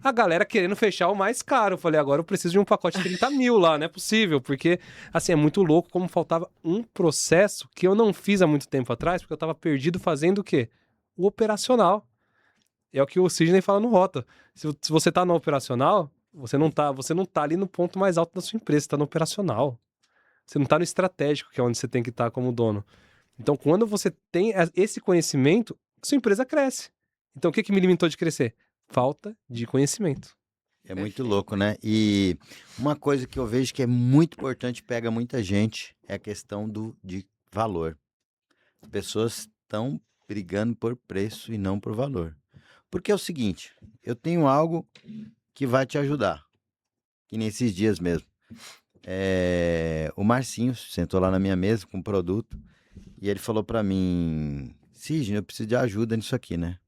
A galera querendo fechar o mais caro. Eu falei, agora eu preciso de um pacote de 30 mil lá, não é possível. Porque, assim, é muito louco como faltava um processo que eu não fiz há muito tempo atrás, porque eu tava perdido fazendo o quê? O operacional. É o que o Sidney fala no Rota. Se você tá no operacional, Você não tá ali no ponto mais alto da sua empresa, você tá no operacional. Você não tá no estratégico, que é onde você tem que estar como dono. Então, quando você tem esse conhecimento, sua empresa cresce. Então, o que me limitou de crescer? Falta de conhecimento. É muito louco, né? E uma coisa que eu vejo que é muito importante, pega muita gente, é a questão de valor. As pessoas estão brigando por preço e não por valor. Porque é o seguinte, eu tenho algo que vai te ajudar. Que nesses dias mesmo. O Marcinho sentou lá na minha mesa com um produto e ele falou pra mim, Sidney, eu preciso de ajuda nisso aqui, né?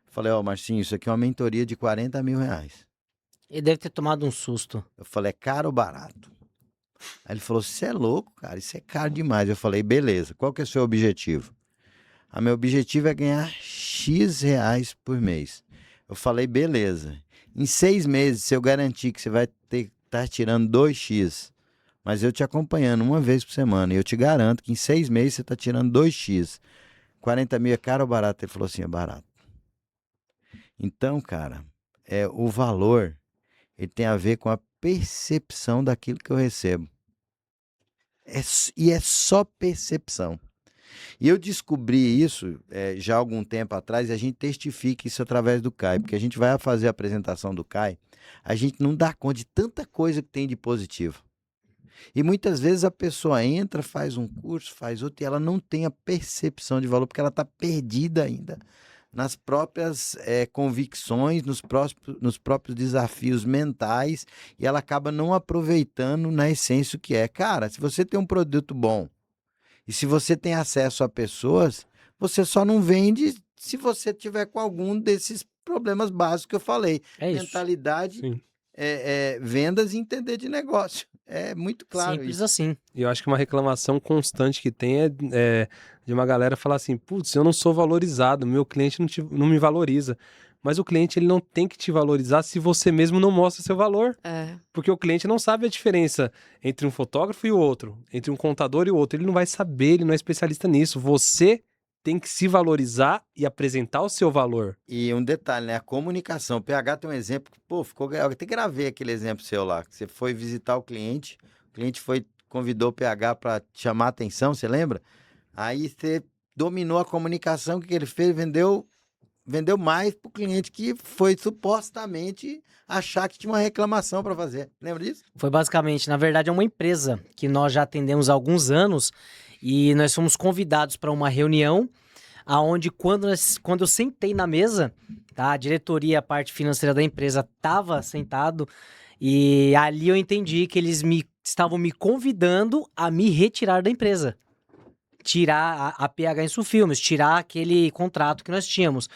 Falei, Marcinho, isso aqui é uma mentoria de R$40 mil. Ele deve ter tomado um susto. Eu falei, é caro ou barato? Aí ele falou, você é louco, cara, isso é caro demais. Eu falei, beleza, qual que é o seu objetivo? Meu objetivo é ganhar X reais por mês. Eu falei, beleza. Em 6 meses, se eu garantir que você vai estar tirando 2x, mas eu te acompanhando uma vez por semana, e eu te garanto que em 6 meses você está tirando 2x. 40 mil é caro ou barato? Ele falou assim, é barato. Então, cara, o valor, ele tem a ver com a percepção daquilo que eu recebo. E é só percepção. E eu descobri isso já há algum tempo atrás, e a gente testifica isso através do CAI, porque a gente vai fazer a apresentação do CAI, a gente não dá conta de tanta coisa que tem de positivo. E muitas vezes a pessoa entra, faz um curso, faz outro, e ela não tem a percepção de valor, porque ela está perdida ainda nas próprias convicções, nos próprios desafios mentais, e ela acaba não aproveitando na essência o que é. Cara, se você tem um produto bom, e se você tem acesso a pessoas, você só não vende se você tiver com algum desses problemas básicos que eu falei. É isso. Mentalidade, Sim. vendas e entender de negócio. É muito claro Simples isso. assim. E eu acho que uma reclamação constante que tem é de uma galera falar assim, putz, eu não sou valorizado, meu cliente não me valoriza. Mas o cliente ele não tem que te valorizar se você mesmo não mostra seu valor. É. Porque o cliente não sabe a diferença entre um fotógrafo e o outro, entre um contador e o outro. Ele não vai saber, ele não é especialista nisso. Você tem que se valorizar e apresentar o seu valor. E um detalhe, né? A comunicação. O PH tem um exemplo, pô, eu até gravei aquele exemplo seu lá, que você foi visitar o cliente convidou o PH para chamar a atenção, você lembra? Aí você dominou a comunicação, o que ele fez? Vendeu mais para o cliente que foi supostamente achar que tinha uma reclamação para fazer. Lembra disso? Foi basicamente, na verdade, é uma empresa que nós já atendemos há alguns anos e nós fomos convidados para uma reunião aonde quando eu sentei na mesa, tá, a diretoria, a parte financeira da empresa estava sentado e ali eu entendi que eles estavam me convidando a me retirar da empresa. Tirar a PH Insufilmes, tirar aquele contrato que nós tínhamos.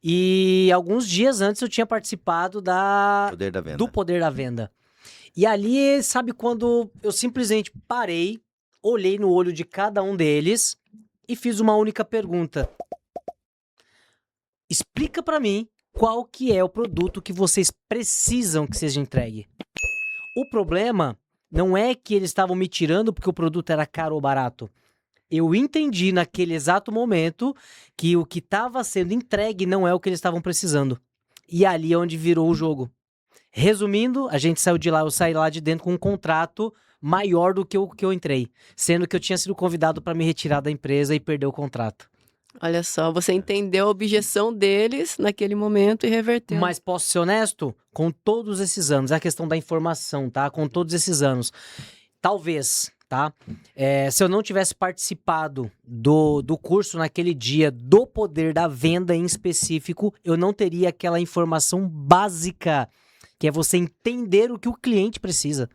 E alguns dias antes eu tinha participado Poder da venda. do Poder da Venda. E ali, sabe, quando eu simplesmente parei, olhei no olho de cada um deles e fiz uma única pergunta. Explica pra mim qual que é o produto que vocês precisam que seja entregue. O problema não é que eles estavam me tirando porque o produto era caro ou barato. Eu entendi naquele exato momento que o que estava sendo entregue não é o que eles estavam precisando. E ali é onde virou o jogo. Resumindo, a gente saiu de lá, eu saí lá de dentro com um contrato maior do que o que eu entrei. Sendo que eu tinha sido convidado para me retirar da empresa e perder o contrato. Olha só, você entendeu a objeção deles naquele momento e reverteu. Mas posso ser honesto? Com todos esses anos, é a questão da informação, tá? Com todos esses anos. Talvez, tá? Se eu não tivesse participado do curso naquele dia, do Poder da Venda em específico, eu não teria aquela informação básica, que é você entender o que o cliente precisa.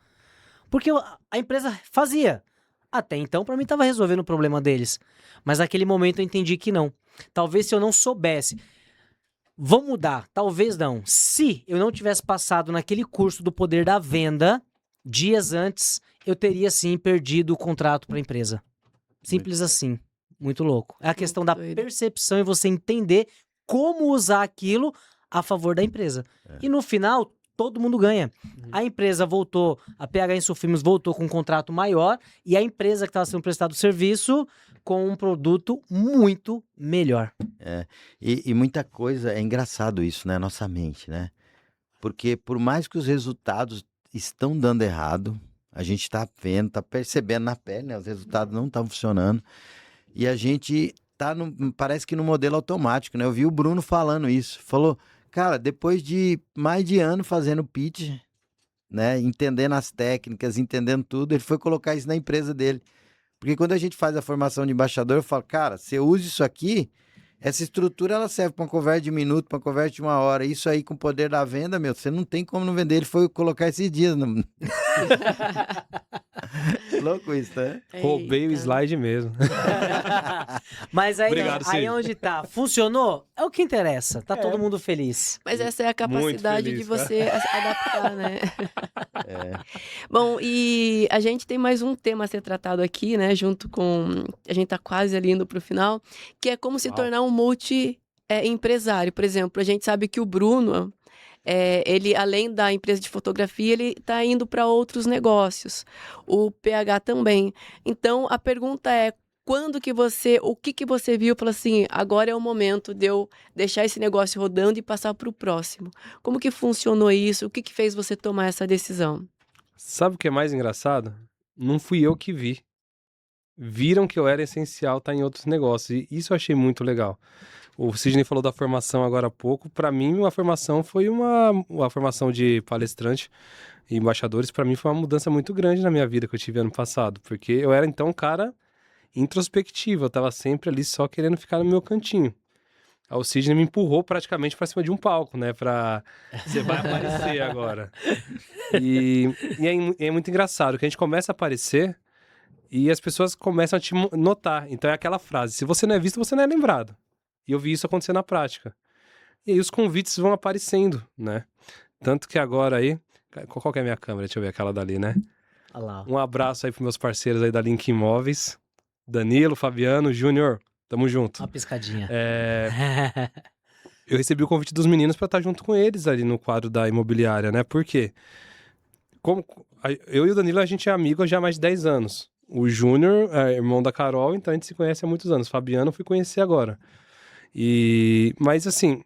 Porque a empresa fazia. Até então, para mim, estava resolvendo o problema deles. Mas naquele momento eu entendi que não. Talvez se eu não soubesse, vão mudar, talvez não. Se eu não tivesse passado naquele curso do Poder da Venda, dias antes, eu teria sim perdido o contrato para a empresa. Simples assim. Muito louco. É a questão da doido. percepção e você entender como usar aquilo a favor da empresa. E no final, todo mundo ganha. A empresa voltou, a PH Insufilmes voltou com um contrato maior e a empresa que estava sendo prestado serviço com um produto muito melhor. E muita coisa, é engraçado isso, né? Nossa mente, né? Porque por mais que os resultados estão dando errado, a gente está vendo, está percebendo na pele, né? Os resultados não estão funcionando. E a gente tá, parece que no modelo automático, né? Eu vi o Bruno falando isso. Falou, cara, depois de mais de ano fazendo pitch, né? Entendendo as técnicas, entendendo tudo, ele foi colocar isso na empresa dele. Porque quando a gente faz a formação de embaixador, eu falo, cara, você usa isso aqui, essa estrutura ela serve para uma conversa de minuto, para uma conversa de 1 hora. Isso aí com o poder da venda, meu, você não tem como não vender. Ele foi colocar esses dias. No... Louco isso, né? Roubei o Eita. slide mesmo. Mas aí, Obrigado, aí Cid. onde tá? Funcionou? É o que interessa. Tá todo mundo feliz. Mas essa é a capacidade feliz, de você adaptar, né? É. Bom, e a gente tem mais um tema a ser tratado aqui, né? Junto com... A gente tá quase ali indo pro final, que é como se Uau. tornar um multi-empresário. Por exemplo, a gente sabe que o Bruno, ele, além da empresa de fotografia, ele tá indo para outros negócios. O PH também. Então, a pergunta é, o que que você viu e falou assim, agora é o momento de eu deixar esse negócio rodando e passar para o próximo? Como que funcionou isso? O que que fez você tomar essa decisão? Sabe o que é mais engraçado? Não fui eu que vi. Viram que eu era essencial estar em outros negócios. E isso eu achei muito legal. O Sidney falou da formação agora há pouco. Para mim, a formação foi uma formação de palestrante e embaixadores. Para mim, foi uma mudança muito grande na minha vida que eu tive ano passado. Porque eu era, então, um cara introspectivo. Eu tava sempre ali só querendo ficar no meu cantinho. Aí o Sidney me empurrou praticamente para cima de um palco, né? Você vai aparecer agora. É muito engraçado que a gente começa a aparecer e as pessoas começam a te notar. Então é aquela frase, se você não é visto, você não é lembrado. E eu vi isso acontecer na prática. E aí os convites vão aparecendo, né? Tanto que agora aí... Qual que é a minha câmera? Deixa eu ver, aquela dali, né? Olha lá. Um abraço aí pros meus parceiros aí da Link Imóveis. Danilo, Fabiano, Júnior, tamo junto. Uma piscadinha. Eu recebi o convite dos meninos para estar junto com eles ali no quadro da imobiliária, né? Por quê? Eu e o Danilo, a gente é amigo há já mais de 10 anos. O Júnior é irmão da Carol, então a gente se conhece há muitos anos. Fabiano eu fui conhecer agora. Mas assim,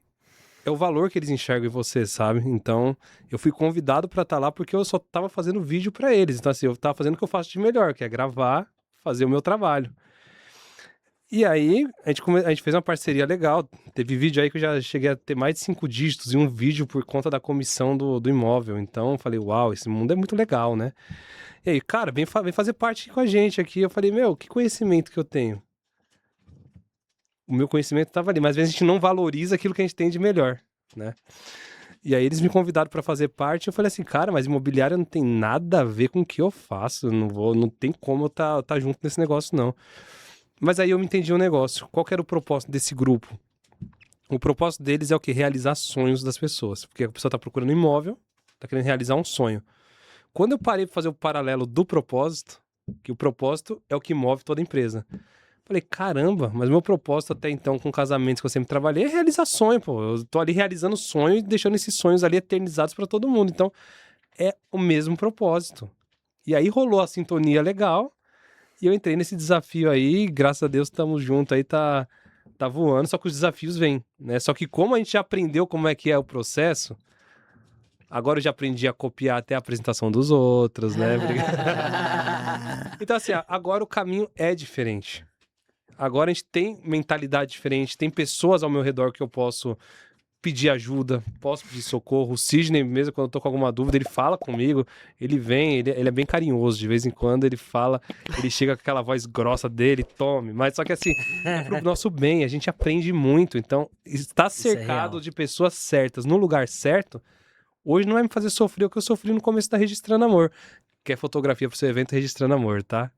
é o valor que eles enxergam em você, sabe? Então, eu fui convidado para estar lá porque eu só tava fazendo vídeo para eles. Então assim, eu tava fazendo o que eu faço de melhor, que é gravar, fazer o meu trabalho. E aí, a gente fez uma parceria legal. Teve vídeo aí que eu já cheguei a ter mais de 5 dígitos em um vídeo por conta da comissão do imóvel. Então, eu falei, uau, esse mundo é muito legal, né? E aí, cara, vem fazer parte com a gente aqui. Eu falei, meu, que conhecimento que eu tenho? O meu conhecimento estava ali, mas às vezes a gente não valoriza aquilo que a gente tem de melhor, né? E aí eles me convidaram para fazer parte. Eu falei assim, cara, mas imobiliária não tem nada a ver com o que eu faço. Não tem como eu tá junto nesse negócio, não. Mas aí eu me entendi um negócio. Qual que era o propósito desse grupo? O propósito deles é o quê? Realizar sonhos das pessoas. Porque a pessoa tá procurando imóvel, tá querendo realizar um sonho. Quando eu parei para fazer o paralelo do propósito, que o propósito é o que move toda a empresa. Falei, caramba, mas meu propósito até então com casamentos que eu sempre trabalhei é realizar sonho, pô. Eu tô ali realizando sonhos e deixando esses sonhos ali eternizados para todo mundo. Então, é o mesmo propósito. E aí rolou a sintonia legal. E eu entrei nesse desafio aí, graças a Deus estamos juntos aí, tá voando, só que os desafios vêm, né? Só que como a gente já aprendeu como é que é o processo, agora eu já aprendi a copiar até a apresentação dos outros, né? Então assim, agora o caminho é diferente. Agora a gente tem mentalidade diferente, tem pessoas ao meu redor que eu posso pedir ajuda, posso pedir socorro. O Sidney mesmo, quando eu tô com alguma dúvida, ele fala comigo, ele vem, ele é bem carinhoso, de vez em quando ele fala, ele chega com aquela voz grossa dele, tome, mas só que assim, é pro nosso bem, a gente aprende muito, então estar cercado de pessoas certas, no lugar certo, hoje não vai me fazer sofrer o que eu sofri no começo da Registrando Amor, que é fotografia pro seu evento Registrando Amor, tá?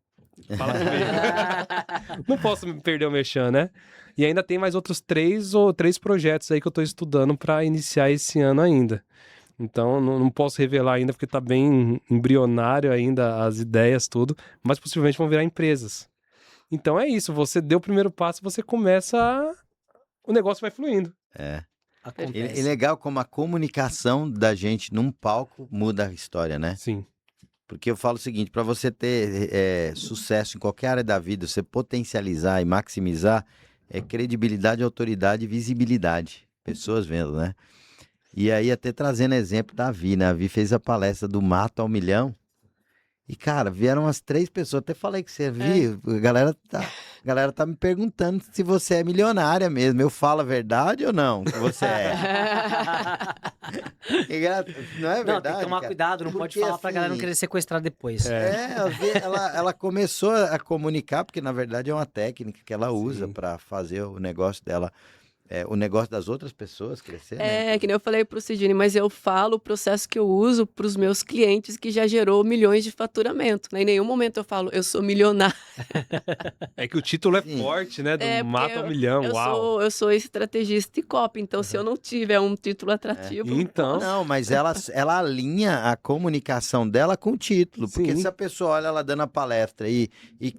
Fala comigo. Não posso perder o merchan, né? E ainda tem mais outros 3 projetos aí que eu tô estudando para iniciar esse ano ainda. Então, não posso revelar ainda porque tá bem embrionário ainda as ideias, tudo. Mas possivelmente vão virar empresas. Então é isso, você deu o primeiro passo, você começa o negócio vai fluindo. É. Acontece. E legal como a comunicação da gente num palco muda a história, né? Sim. Porque eu falo o seguinte, para você ter sucesso em qualquer área da vida, você potencializar e maximizar, credibilidade, autoridade e visibilidade. Pessoas vendo, né? E aí, até trazendo exemplo da Vi, né? A Vi fez a palestra do Mato ao Milhão. E, cara, vieram umas 3 pessoas. Até falei que você viu. A galera tá me perguntando se você é milionária mesmo. Eu falo a verdade ou não que você é? Não é verdade? Não, tem que tomar cara? cuidado, não pode Porque, falar pra galera não assim, querer sequestrar depois. a Vi, ela começou a comunicar, porque na verdade é uma técnica que ela usa Sim. para fazer o negócio dela, o negócio das outras pessoas crescer, né? É, que nem eu falei pro Sidney, mas eu falo o processo que eu uso para os meus clientes que já gerou milhões de faturamento, né? Em nenhum momento eu falo, eu sou milionário. É que o título é Sim. forte, né? Do É, porque Mato ao Milhão, uau. eu sou estrategista e copy, então se eu não tiver um título atrativo, Então, Não, mas ela alinha a comunicação dela com o título. Porque Sim. se a pessoa olha ela dando a palestra e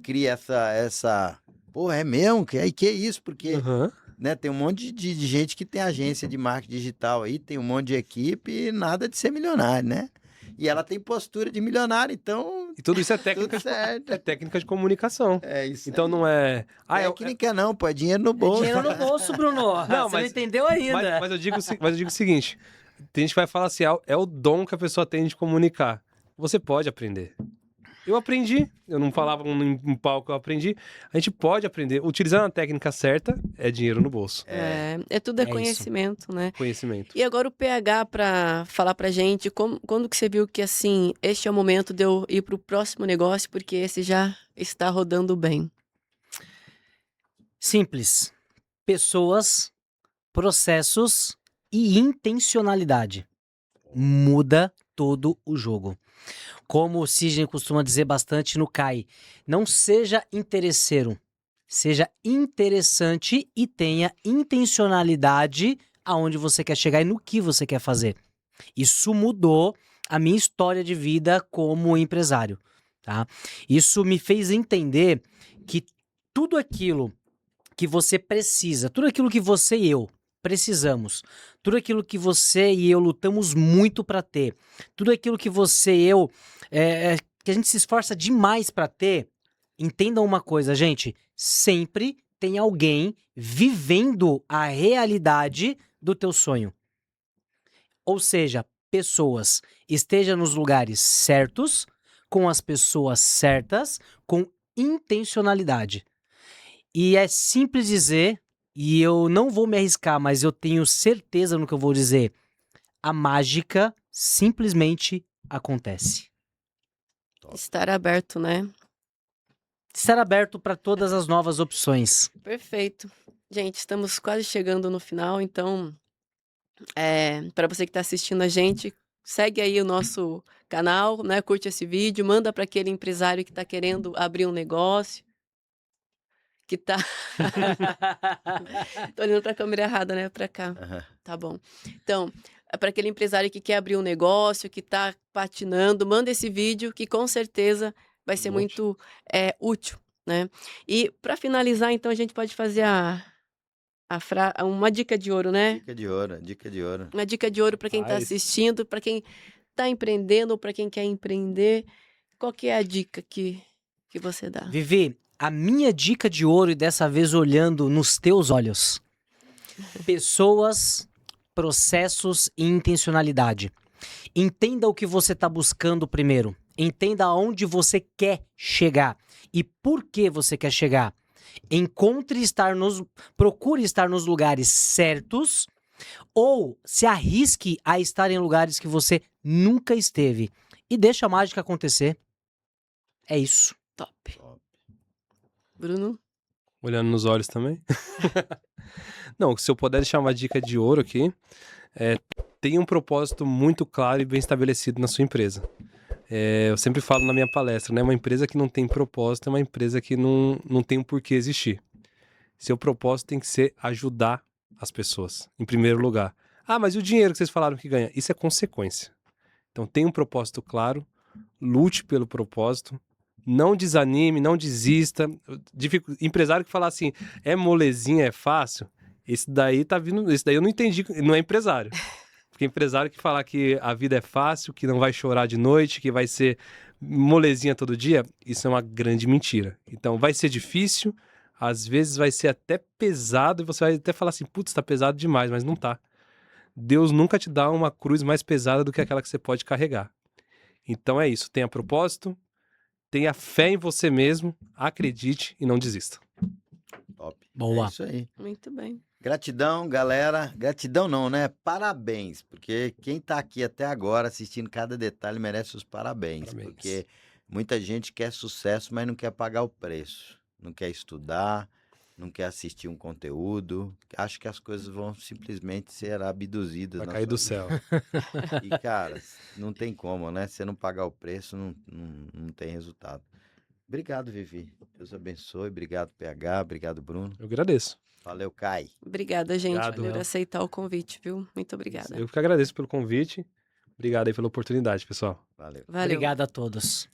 cria essa. Pô, é mesmo? Que é isso? Porque aham. né, tem um monte de gente que tem agência de marketing digital aí, tem um monte de equipe e nada de ser milionário, né? E ela tem postura de milionário, então E tudo isso é tudo técnica, certo. é técnica de comunicação. É isso. Então aí. não é. Técnica não, pô, é dinheiro no É bolso. dinheiro no bolso, Bruno. Você não mas- entendeu ainda. Mas eu digo o seguinte: tem gente que vai falar assim, é o dom que a pessoa tem de comunicar. Você pode aprender. Eu aprendi, eu não falava em palco, eu aprendi. A gente pode aprender. Utilizando a técnica certa, é dinheiro no bolso. tudo é isso. conhecimento, né? Conhecimento. E agora o PH para falar pra gente quando que você viu que assim, este é o momento de eu ir pro próximo negócio, porque esse já está rodando bem. Simples. Pessoas, processos e intencionalidade. Muda todo o jogo. Como o Sidney costuma dizer bastante no CAI, não seja interesseiro, seja interessante e tenha intencionalidade aonde você quer chegar e no que você quer fazer. Isso mudou a minha história de vida como empresário, tá? Isso me fez entender que tudo aquilo que você precisa, tudo aquilo que você e eu precisamos, tudo aquilo que você e eu lutamos muito para ter, tudo aquilo que você e eu, que a gente se esforça demais para ter, entendam uma coisa, gente, sempre tem alguém vivendo a realidade do teu sonho. Ou seja, pessoas, esteja nos lugares certos, com as pessoas certas, com intencionalidade. E é simples dizer, e eu não vou me arriscar, mas eu tenho certeza no que eu vou dizer. A mágica simplesmente acontece. Estar aberto, né? Estar aberto para todas as novas opções. Perfeito. Gente, estamos quase chegando no final, então, para você que está assistindo a gente, segue aí o nosso canal, né? Curte esse vídeo, manda para aquele empresário que está querendo abrir um negócio, que tá. Tô olhando para a câmera errada, né? Para cá. Aham. Tá bom. Então, para aquele empresário que quer abrir um negócio, que está patinando, manda esse vídeo que com certeza vai ser muito útil, né? E para finalizar, então, a gente pode fazer uma dica de ouro, né? Dica de ouro, dica de ouro. Uma dica de ouro para quem está Faz. assistindo, para quem está empreendendo ou para quem quer empreender. Qual que é a dica que você dá? Vivi, a minha dica de ouro, e dessa vez olhando nos teus olhos. Pessoas, processos e intencionalidade. Entenda o que você está buscando primeiro. Entenda aonde você quer chegar e por que você quer chegar. Procure estar nos lugares certos ou se arrisque a estar em lugares que você nunca esteve. E deixa a mágica acontecer. É isso. Top. Bruno? Olhando nos olhos também. Não, se eu puder deixar uma dica de ouro aqui, tenha um propósito muito claro e bem estabelecido na sua empresa. Eu sempre falo na minha palestra, né? Uma empresa que não tem propósito é uma empresa que não tem um porquê existir. Seu propósito tem que ser ajudar as pessoas, em primeiro lugar. Ah, mas e o dinheiro que vocês falaram que ganha? Isso é consequência. Então tenha um propósito claro, lute pelo propósito, não desanime, não desista. Empresário que fala assim, é molezinha, é fácil, esse daí eu não entendi, não é empresário. Porque empresário que falar que a vida é fácil, que não vai chorar de noite, que vai ser molezinha todo dia, isso é uma grande mentira. Então vai ser difícil, às vezes vai ser até pesado, e você vai até falar assim, putz, tá pesado demais, mas não tá. Deus nunca te dá uma cruz mais pesada do que aquela que você pode carregar. Então é isso, tenha propósito, tenha fé em você mesmo, acredite e não desista. Top. Boa. É isso aí. Muito bem. Gratidão, galera. Gratidão não, né? Parabéns, porque quem tá aqui até agora assistindo cada detalhe merece os parabéns. Parabéns. Porque muita gente quer sucesso, mas não quer pagar o preço. Não quer estudar, não quer assistir um conteúdo. Acho que as coisas vão simplesmente ser abduzidas. Vai na cair sua do vida. céu. E, cara, não tem como, né? Se você não pagar o preço, não tem resultado. Obrigado, Vivi. Deus abençoe. Obrigado, PH. Obrigado, Bruno. Eu agradeço. Valeu, Kai. Obrigada, gente, Obrigado, por Léo. aceitar o convite, viu? Muito obrigada. Eu que agradeço pelo convite. Obrigado aí pela oportunidade, pessoal. Valeu. Valeu. Obrigado a todos.